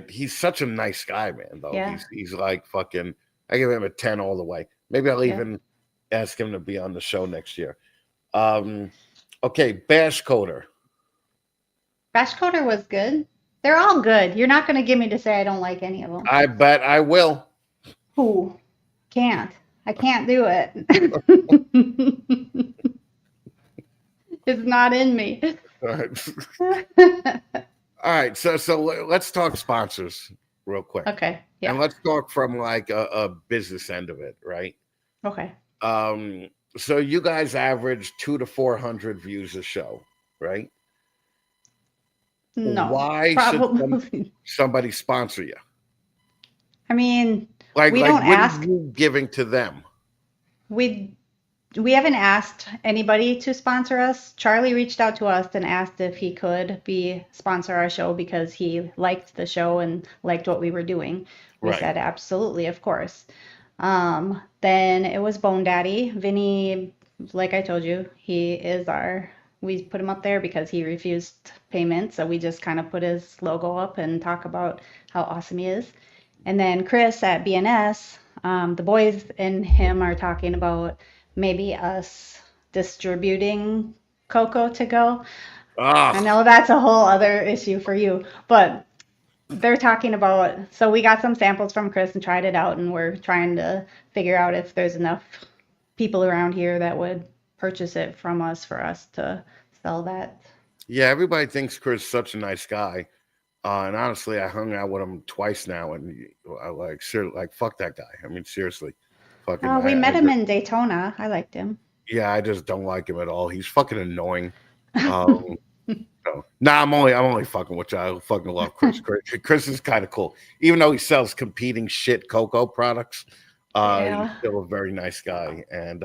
he's such a nice guy, man. Though Yeah. he's like fucking. I give him a 10 all the way. Maybe I'll Yeah. even ask him to be on the show next year. Okay, Bash Coder. Bash Coder was good. They're all good. You're not going to get me to say I don't like any of them. I bet I will. Who? Can't. I can't do it. It's not in me. All right. All right. So let's talk sponsors real quick. Okay. Yeah. And let's talk from like a business end of it, right? Okay. So you guys average 200 to 400 views a show, right? No. Why probably. should somebody sponsor you? I mean, Like, we like don't what ask. are you giving to them? We haven't asked anybody to sponsor us. Charlie reached out to us and asked if he could sponsor our show because he liked the show and liked what we were doing. We said absolutely, of course. Then it was Bone Daddy. Vinny, like I told you, we put him up there because he refused payment. So we just kind of put his logo up and talk about how awesome he is. And then Chris at BNS, the boys and him are talking about maybe us distributing Cocoa to go. I know that's a whole other issue for you, but they're talking about, so we got some samples from Chris and tried it out, and we're trying to figure out if there's enough people around here that would purchase it from us for us to sell that. Yeah, everybody thinks Chris is such a nice guy. And honestly, I hung out with him twice now, and I like fuck that guy. I mean, seriously, fucking. We met him in Daytona. I liked him. Yeah, I just don't like him at all. He's fucking annoying. I'm only fucking with you. I fucking love Chris. Chris is kind of cool, even though he sells competing shit cocoa products. He's still a very nice guy, and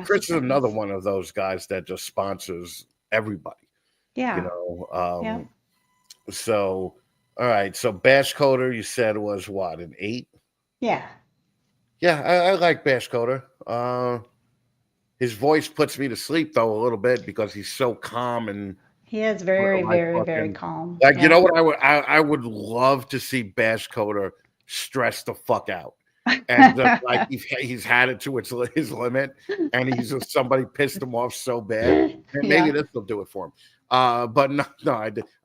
Chris is another one of those guys that just sponsors everybody. Yeah, you know. So, all right. So Bash Coder, you said was what, an 8? Yeah. Yeah, I like Bash Coder. His voice puts me to sleep though a little bit because he's so calm and he is very, very calm. Like you know what I would love to see Bash Coder stress the fuck out. And just, like he's had it to his limit, and he's just somebody pissed him off so bad. And maybe this will do it for him. But no,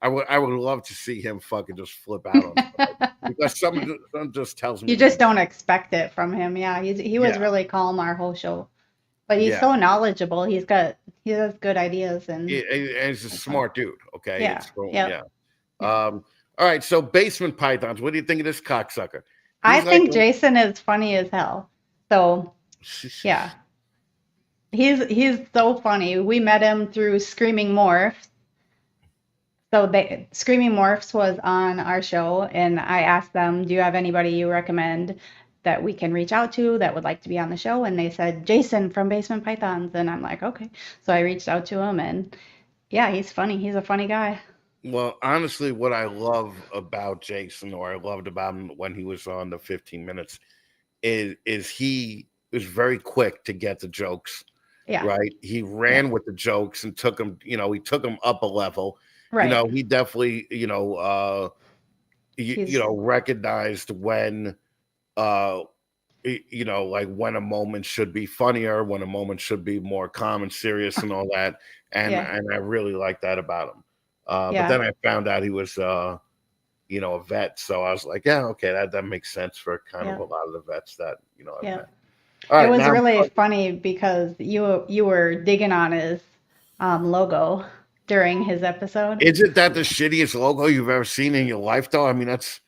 I would love to see him fucking just flip out on somebody. Because someone just tells me you just don't expect it from him. Yeah, he was really calm our whole show, but he's so knowledgeable. He has good ideas, and he's a smart dude. Okay, yeah. All right, so Basement Pythons. What do you think of this cocksucker? I think Jason is funny as hell. So, yeah. He's so funny. We met him through Screaming Morphs. So Screaming Morphs was on our show, and I asked them, do you have anybody you recommend that we can reach out to that would like to be on the show? And they said, Jason from Basement Pythons. And I'm like, okay. So I reached out to him, and yeah, he's funny. He's a funny guy. Well, honestly, what I love about Jason, or I loved about him when he was on the 15 minutes, is he was very quick to get the jokes. Yeah. Right. He ran with the jokes and took them, he took them up a level. Right. He definitely, recognized when, like when a moment should be funnier, when a moment should be more calm and serious and all that. And I really like that about him. But then I found out he was, a vet. So I was like, yeah, okay, that makes sense for kind of a lot of the vets that, I've met. Right, it was really funny because you were digging on his logo during his episode. Isn't that the shittiest logo you've ever seen in your life, though? I mean, that's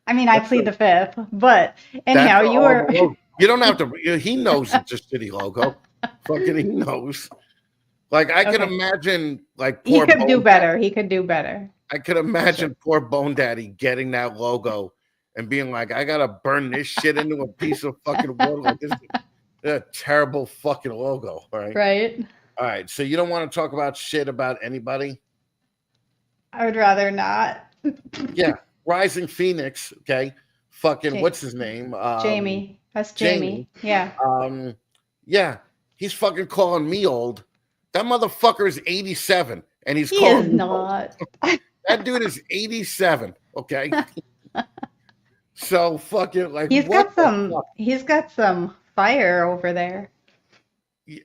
I mean, I plead the fifth, but anyhow, That's you all the were. logo. You don't have to. He knows it's a shitty logo. Fucking, he knows. Like I could Okay. imagine, like He poor could do Bone Daddy. better. He could do better. I could For sure. imagine poor Bone Daddy getting that logo and being like, "I gotta burn this shit into a piece of fucking wood. Like this is a terrible fucking logo." All right. Right? All right. So you don't want to talk about shit about anybody? I would rather not. Yeah. Rising Phoenix. Okay. Fucking Ja- what's his name? Jamie. That's Jamie. Jamie. Yeah. Um, yeah, he's fucking calling me old. That motherfucker is 87 and he's He is calling me old. not. That dude is 87. Okay. So fucking like He's what got the some fuck? he's got some fire over there. Y-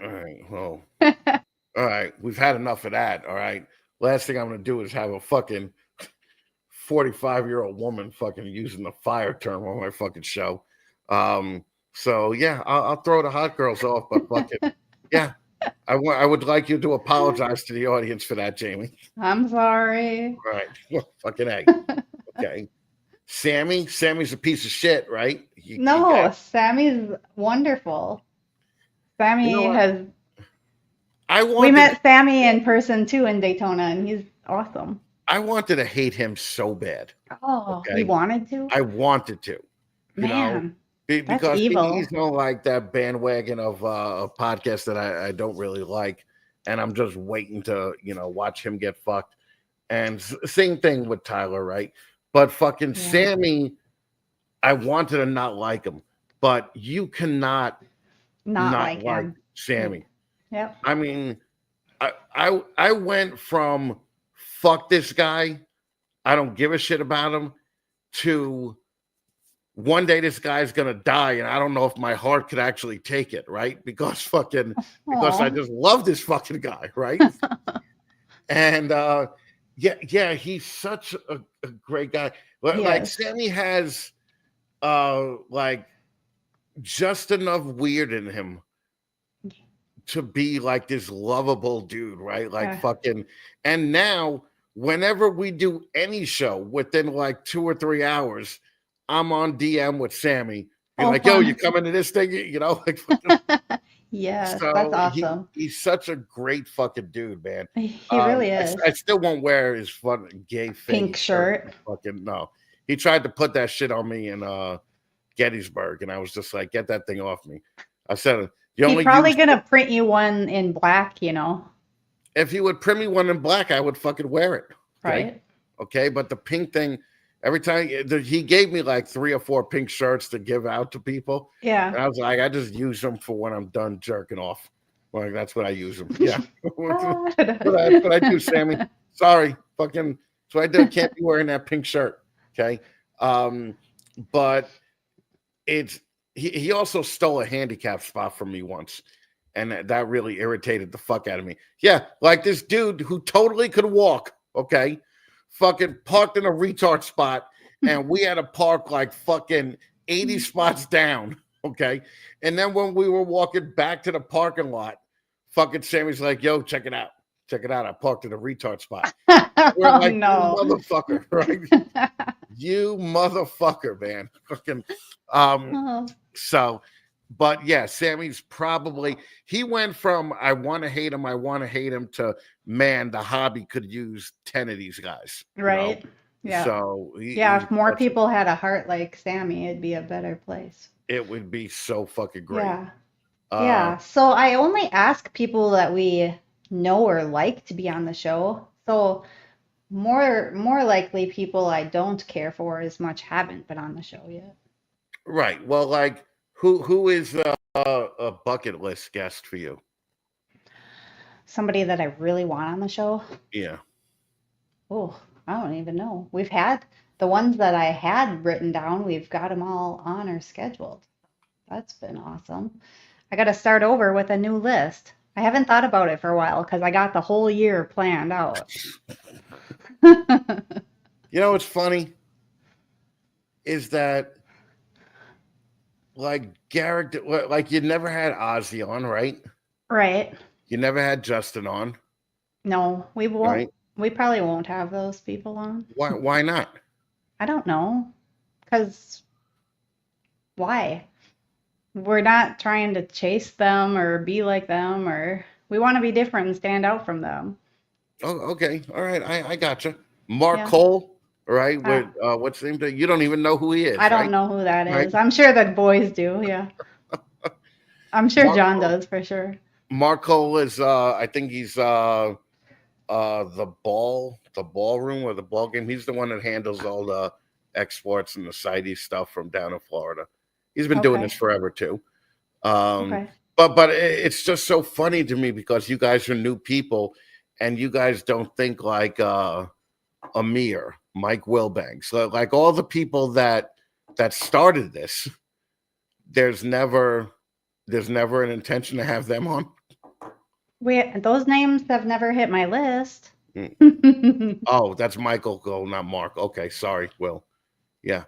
All right. Well, all right. We've had enough of that. All right. Last thing I'm gonna do is have a fucking 45-year-old woman fucking using the fire term on my fucking show. So yeah, I'll throw the hot girls off, but fucking yeah, I would like you to apologize to the audience for that, Jamie. I'm sorry. All right, well, fucking a. Okay, Sammy's a piece of shit, right? You got, No, Sammy's wonderful. you know Sammy what? has I we wanted met Sammy in person too in Daytona and he's awesome. I wanted to hate him so bad. Oh, you Okay, wanted to? I wanted to, you know, Man, that's because evil. he's on like that bandwagon of a podcast that I don't really like, and I'm just waiting to watch him get fucked. And same thing with Tyler, right? But fucking Yeah. Sammy, I wanted to not like him, but you cannot Not not like like him. Sammy. Yep. I mean, I went from fuck this guy, I don't give a shit about him, to one day this guy's gonna die, and I don't know if my heart could actually take it, right? Because I Aw. just love this fucking guy, right? And yeah, he's such a great guy. Like Yes. Sammy has like just enough weird in him to be like this lovable dude, right? Like Uh, fucking, and now whenever we do any show within like 2 or 3 hours, I'm on DM with Sammy, being oh, like, yo, you fun. coming to this thing? You know, like Yes, that's so awesome. he's such a great fucking dude, man. He really is. I still won't wear his fucking gay Pink faggy shirt. shirt. Fucking no. He tried to put that shit on me in Gettysburg, and I was just like, get that thing off me. I said, you He's only probably use gonna print you one in black, you know, if he would print me one in black, I would fucking wear it. Okay. right? Okay. But the pink thing, every time he gave me like 3 or 4 pink shirts to give out to people. Yeah. And I was like, I just use them for when I'm done jerking off. Like that's what I use them. Yeah. That's what I do, Sammy. Sorry. Fucking that's what I do. Can't be wearing that pink shirt. Okay. But it's he also stole a handicap spot from me once. And that really irritated the fuck out of me. Yeah, like this dude who totally could walk, okay, fucking parked in a retard spot, and we had to park like fucking 80 spots down, okay? And then when we were walking back to the parking lot, fucking Sammy's like, yo, check it out. Check it out. I parked in a retard spot. We're Oh like, no. you motherfucker, right? You motherfucker, man. Fucking Oh, so, but yeah, Sammy's probably he went from I want to hate him to man, the hobby could use 10 of these guys, right. Yeah. So Yeah, if more people had a heart like Sammy, it'd be a better place. it would be so fucking great. Yeah. Yeah. So I only ask people that we know or like to be on the show. So more likely people I don't care for as much haven't been on the show yet. Right. Well, like who is a bucket list guest for you? Somebody that I really want on the show. Yeah. Oh, I don't even know. We've had the ones that I had written down, we've got them all on or scheduled. That's been awesome. I got to start over with a new list. I haven't thought about it for a while because I got the whole year planned out. You know what's funny is that like Garrick, like you never had Ozzy on, right? Right. You never had Justin on, No, we won't. right? We probably won't have those people on. Why not? I don't know. Because why? We're not trying to chase them or be like them, or we want to be different and stand out from them. Oh, okay. All right. I gotcha. Mark Yeah. Cole, right? Uh, What's the name? You don't even know who he I is, don't right? know who that Right. is. I'm sure the boys do. Yeah. I'm sure Mark John does for sure. Mark Cole is I think he's the ballroom or the ball game. He's the one that handles all the exports and the CITES stuff from down in Florida. He's been doing this Okay. forever too. Um, Okay. but it's just so funny to me because you guys are new people and you guys don't think like Amir, Mike Wilbanks, like all the people that started this. There's never an intention to have them on. Those names have never hit my list. Mm. Oh, that's Michael Cole, not Mark. Okay, sorry, Will. Yeah.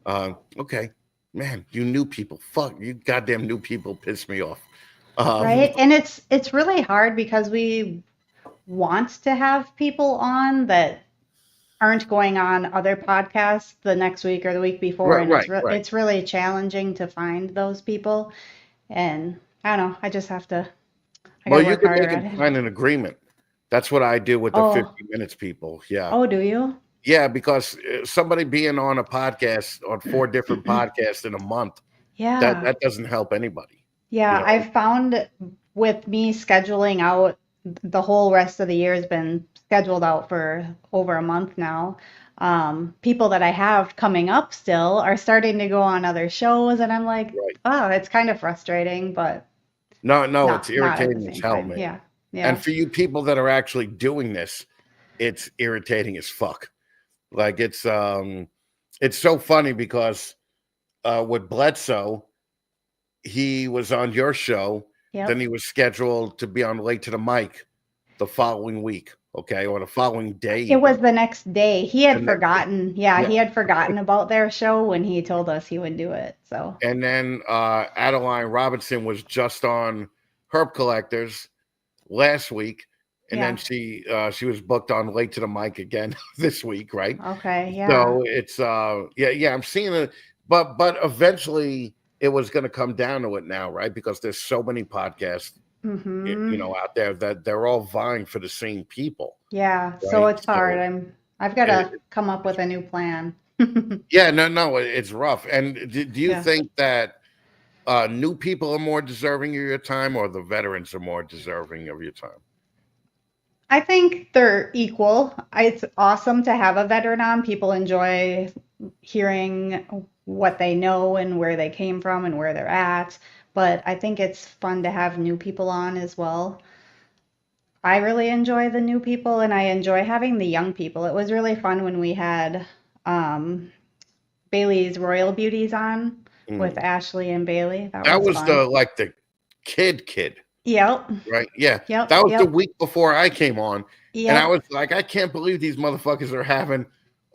Okay. Man, you new people. Fuck, you goddamn new people piss me off. Um, Right? And it's really hard because we want to have people on that aren't going on other podcasts the next week or the week before, right, and right, right. it's really challenging to find those people. And I don't know, I just have to I Well, gotta you work could harder make at them it. sign an agreement. That's what I do with the Oh, 50 minutes people. Yeah. oh, do you? Yeah, because somebody being on a podcast on 4 different podcasts in a month, that Yeah. that doesn't help anybody, you Yeah, know. I've found with me scheduling out, the whole rest of the year has been scheduled out for over a month now. People that I have coming up still are starting to go on other shows, and I'm like, Right. oh, it's kind of frustrating, but No, no, it's not at the irritating as same hell, time. man. Yeah, And yeah, for you people that are actually doing this, it's irritating as fuck. Like it's so funny because with Bledsoe, he was on your show, then yep. he was scheduled to be on Late to the Mic the following week, okay, or the following day It even. was the next day. He The had next day. forgotten. Yeah, Yeah. he had forgotten about their show when he told us he would do it. So, And then Adeline Robinson was just on Herb Collectors last week, and then yeah. she was booked on Late to the Mic again this week, right? Okay, yeah. So it's yeah, I'm seeing it, but eventually it was going to come down to it now, right? Because there's so many podcasts, Mm-hmm. out there that they're all vying for the same people, Yeah, so right? it's hard. So I've got it, to come up with a new plan. yeah, no, it's rough. And do you Yeah. think that new people are more deserving of your time, or the veterans are more deserving of your time? I think they're equal. It's awesome to have a veteran on. People enjoy hearing what they know and where they came from and where they're at. But I think it's fun to have new people on as well. I really enjoy the new people and I enjoy having the young people. It was really fun when we had um, Bailey's Royal Beauties on with Mm. Ashley and Bailey. That That was was fun. the kid. Yep, Right? Yeah. yep, That was the yep, week before I came on. And I yep, was like, I can't believe these motherfuckers are having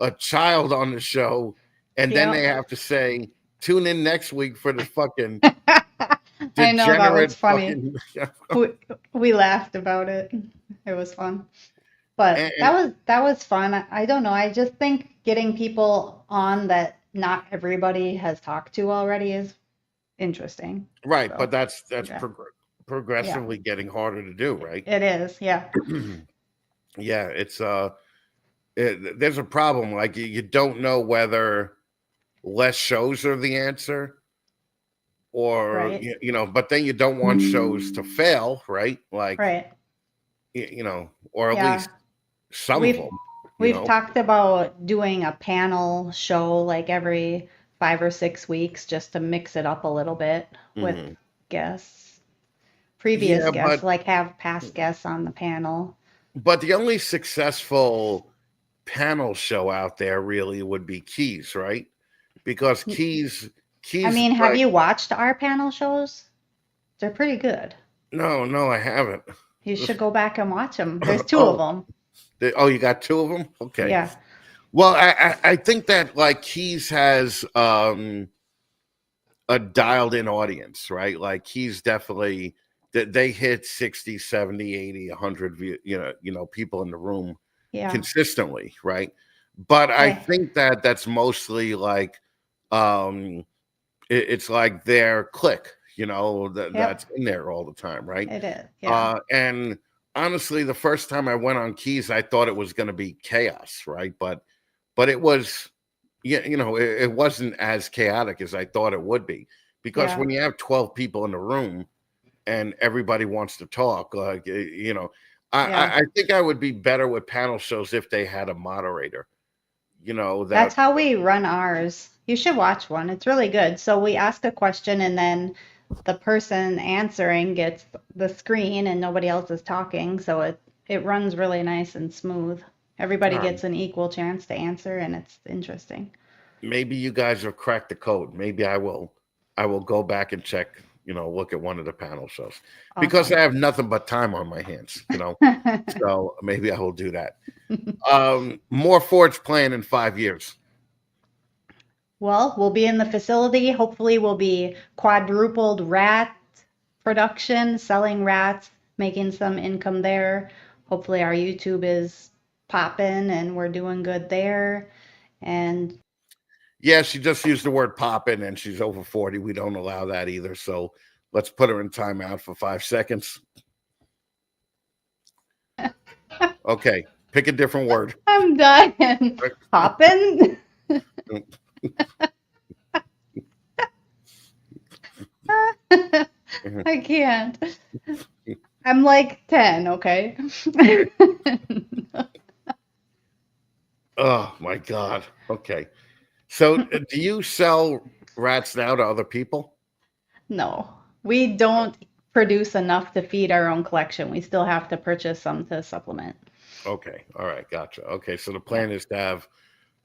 a child on the show. And then they yep. have to say, tune in next week for the fucking I know that was degenerate funny. fucking. We, we laughed about it. It was fun. But And that was fun. I don't know. I just think getting people on that not everybody has talked to already is interesting. right, but So, that's yeah. Yeah. progressively getting harder to do, right? It is. Yeah. Yeah, it's there's a problem. Like you don't know whether less shows are the answer or Right. but then you don't want shows to fail, right? Like Right. or at Yeah. least some of We've them, you we've know. talked about doing a panel show like every 5 or 6 weeks just to mix it up a little bit with Mhm. guests, previous Yeah, guests, like have past guests on the panel. but the only successful panel show out there really would be Keys, right? Because I Keys mean, have like you watched our panel shows? They're pretty good. no, I haven't. You should go back and watch them. There's two of Oh, them. oh, you got two of them? Okay. Yeah. Well, I think that like Keys has a dialed in audience, right? Like he's definitely that they hit 60, 70, 80, 100 people in the room Yeah. consistently, right? But I I, think that that's mostly like um it's like their clique, that's yep, in there all the time, right? it is. Yeah. And honestly, the first time I went on keys, I thought it was going to be chaos, right? But it was, yeah, it wasn't as chaotic as I thought it would be, because Yeah. when you have 12 people in the room and everybody wants to talk, like, Yeah. I think I would be better with panel shows if they had a moderator, That's that how we run ours. You should watch one. It's really good. So we ask a question and then the person answering gets the screen and nobody else is talking. So it runs really nice and smooth. Everybody uh, gets an equal chance to answer and it's interesting. maybe you guys have cracked the code. Maybe I will go back and check, look at one of the panel shows, because I Awesome. have nothing but time on my hands. So maybe I will do that. More Forge plan in 5 years. Well, we'll be in the facility. Hopefully, we'll be quadrupled rat production, selling rats, making some income there. Hopefully, our YouTube is popping and we're doing good there. And Yeah, she just used the word popping and she's over 40. We don't allow that either. So let's put her in timeout for 5 seconds. Okay, pick a different word. I'm done. Popping? I can't. I'm like 10, okay? Oh my God. Okay. So do you sell rats now to other people? No, we don't produce enough to feed our own collection. We still have to purchase some to supplement. Okay. All right. Gotcha. Okay. So the Yeah. plan is to have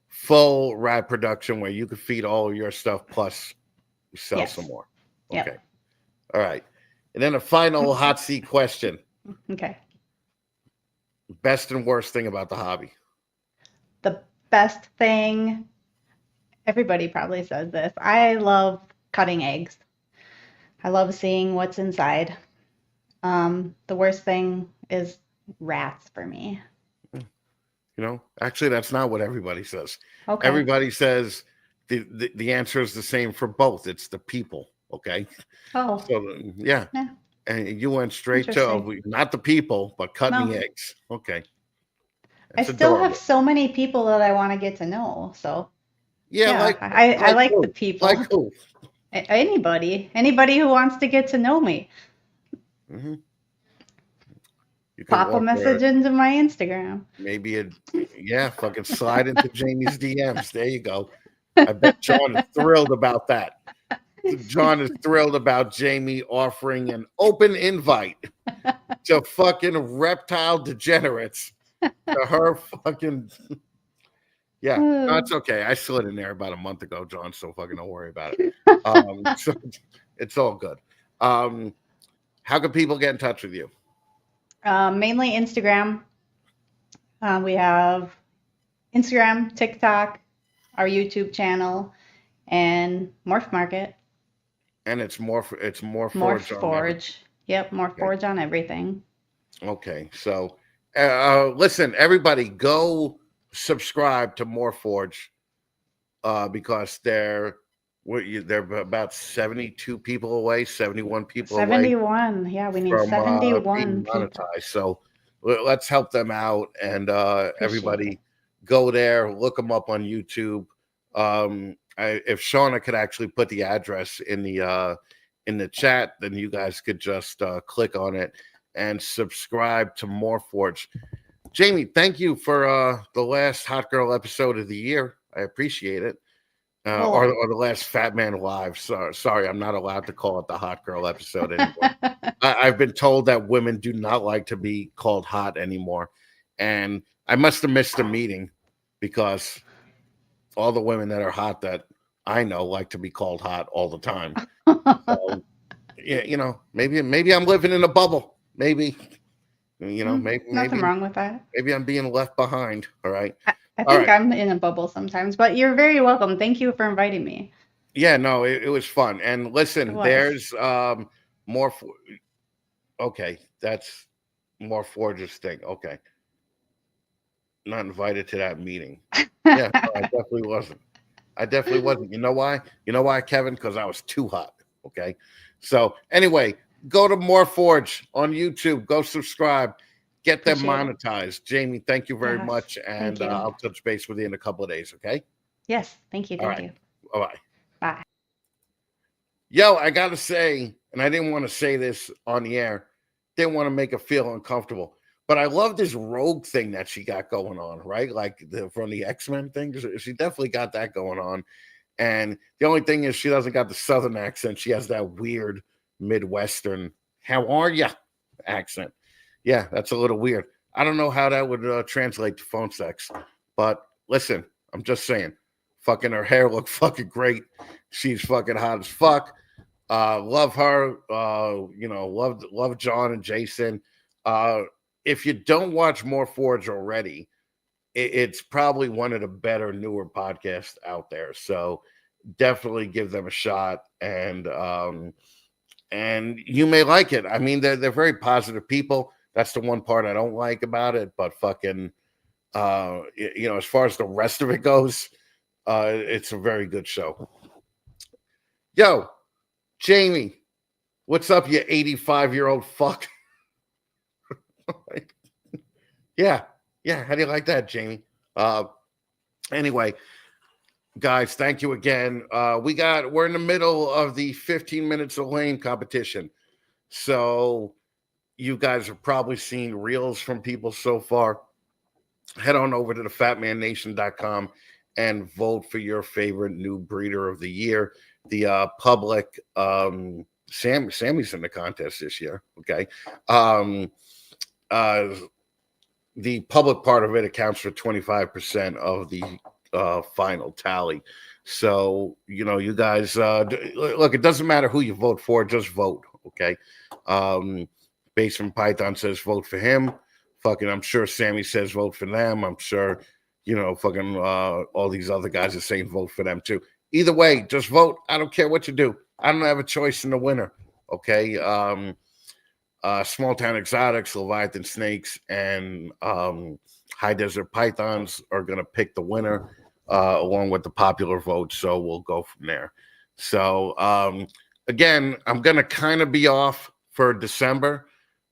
full rat production where you can feed all your stuff plus sell some Yes. more. Okay. Yep. All right. And then a final hot seat question. Okay. Best and worst thing about the hobby. The best thing, everybody probably says this. I love cutting eggs. I love seeing what's inside. The worst thing is rats for me. Actually, that's not what everybody says. Okay. Everybody says the answer is the same for both. It's the people. Okay. Oh, So yeah. yeah. And you went straight to Interesting. not the people, but cutting the No, eggs. Okay. I That's still have adorable. so many people that I want to get to know. So, Yeah, yeah, like I like like the who? Like people. who? Anybody who wants to get to know me, Hmm. You could pop a offer message into my Instagram. maybe yeah, fucking slide into Jamie's DMs. There you go. I bet John is thrilled about that. John is thrilled about Jamie offering an open invite to fucking reptile degenerates to her fucking. Yeah, no, it's okay. I slid in there about a month ago, John, so fucking don't worry about it. So it's all good. Um, how can people get in touch with you? Mainly Instagram. We have Instagram, TikTok, our YouTube channel, and Morph Market, And it's more Morph forge on everything. Forge. Yep, Morph Okay. Forge on everything. Okay. So listen, everybody go subscribe to More Forge because they're about 72 people away, 71 people away 71. Yeah, we need from being 71 people. monetized. So let's help them out, and Appreciate it. everybody go there, look them up on YouTube. If Shauna could actually put the address in the chat, then you guys could just click on it and subscribe to More Forge. Jamie, thank you for the last Hot Girl episode of the year. I appreciate it. Well, Or the last Fat Man Live. Sorry, I'm not allowed to call it the Hot Girl episode anymore. I've been told that women do not like to be called hot anymore. And I must have missed a meeting because all the women that are hot that I know like to be called hot all the time. So, yeah, maybe I'm living in a bubble. Maybe, maybe, nothing maybe, wrong with that. maybe I'm being left behind. All right. I All think right. I'm in a bubble sometimes, but you're very welcome. Thank you for inviting me. Yeah, no, it was fun. And It listen, was. there's more. Okay, that's more Forge's thing. Okay. not invited to that meeting. Yeah, no, I definitely wasn't. I definitely wasn't. You know why? You know why, Kevin? Because I was too hot. Okay. So anyway, go to Morph on YouTube. Go subscribe. Get them Appreciate it. monetized. Jamie, thank you very Yes. much, Thank and you. I'll touch base with you in a couple of days. Okay. Yes. Thank you. All Thank right. you. Bye bye. Bye. Yo, I gotta say, and I didn't want to say this on the air, didn't want to make her feel uncomfortable, but I love this rogue thing that she got going on, right? Like from the X-Men thing. She definitely got that going on. And the only thing is she doesn't got the southern accent. She has that weird Midwestern, how are ya accent. Yeah, that's a little weird. I don't know how that would translate to phone sex, but listen, I'm just saying, fucking her hair looked fucking great. She's fucking hot as fuck. Love her. Love John and Jason. Uh, if you don't watch More Forge already, it's probably one of the better newer podcasts out there. So definitely give them a shot, and you may like it. I mean, they're very positive people. That's the one part I don't like about it, but fucking as far as the rest of it goes, it's a very good show. Yo, Jamie, what's up, you 85-year-old fuck? Yeah, yeah. How do you like that, Jamie? Anyway, guys, thank you again. We're in the middle of the 15 minutes of lane competition. So you guys have probably seen reels from people so far. Head on over to the fatmannation.com and vote for your favorite new breeder of the year. The public Sammy's in the contest this year. Okay. The public part of it accounts for 25% of the final tally. So, you guys, look, it doesn't matter who you vote for, just vote. Okay. Basement Python says vote for him. Fucking, I'm sure Sammy says vote for them. I'm sure, fucking all these other guys are saying vote for them too. Either way, just vote. I don't care what you do. I don't have a choice in the winner. Okay. Small Town Exotics, Leviathan Snakes, and High Desert Pythons are going to pick the winner along with the popular vote. So we'll go from there. So again, I'm going to kind of be off for December.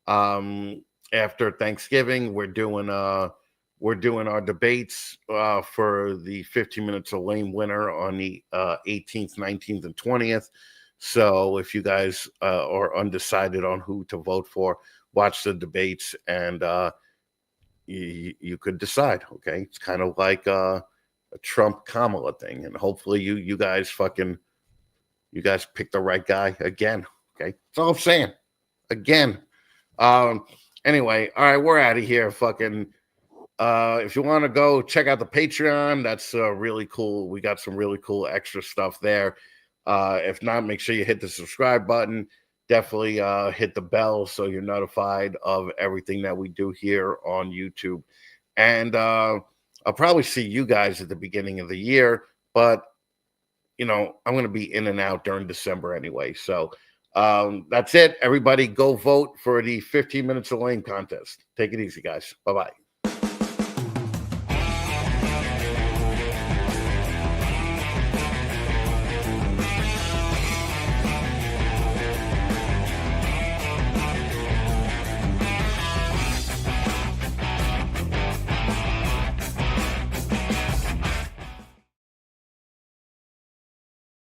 After Thanksgiving, we're doing our debates for the 15 minutes of lane winner on the 18th, 19th, and 20th. So if you guys are undecided on who to vote for, watch the debates and you could decide. Okay, it's kind of like a Trump Kamala thing, and hopefully you guys pick the right guy again. Okay, that's all I'm saying. Again. Anyway, all right, we're out of here. Fucking. If you want to go check out the Patreon, that's really cool. We got some really cool extra stuff there. If not, make sure you hit the subscribe button. Definitely hit the bell so you're notified of everything that we do here on YouTube. And I'll probably see you guys at the beginning of the year, but I'm going to be in and out during December anyway. So that's it. Everybody go vote for the 15 minutes of lane contest. Take it easy, guys. Bye-bye.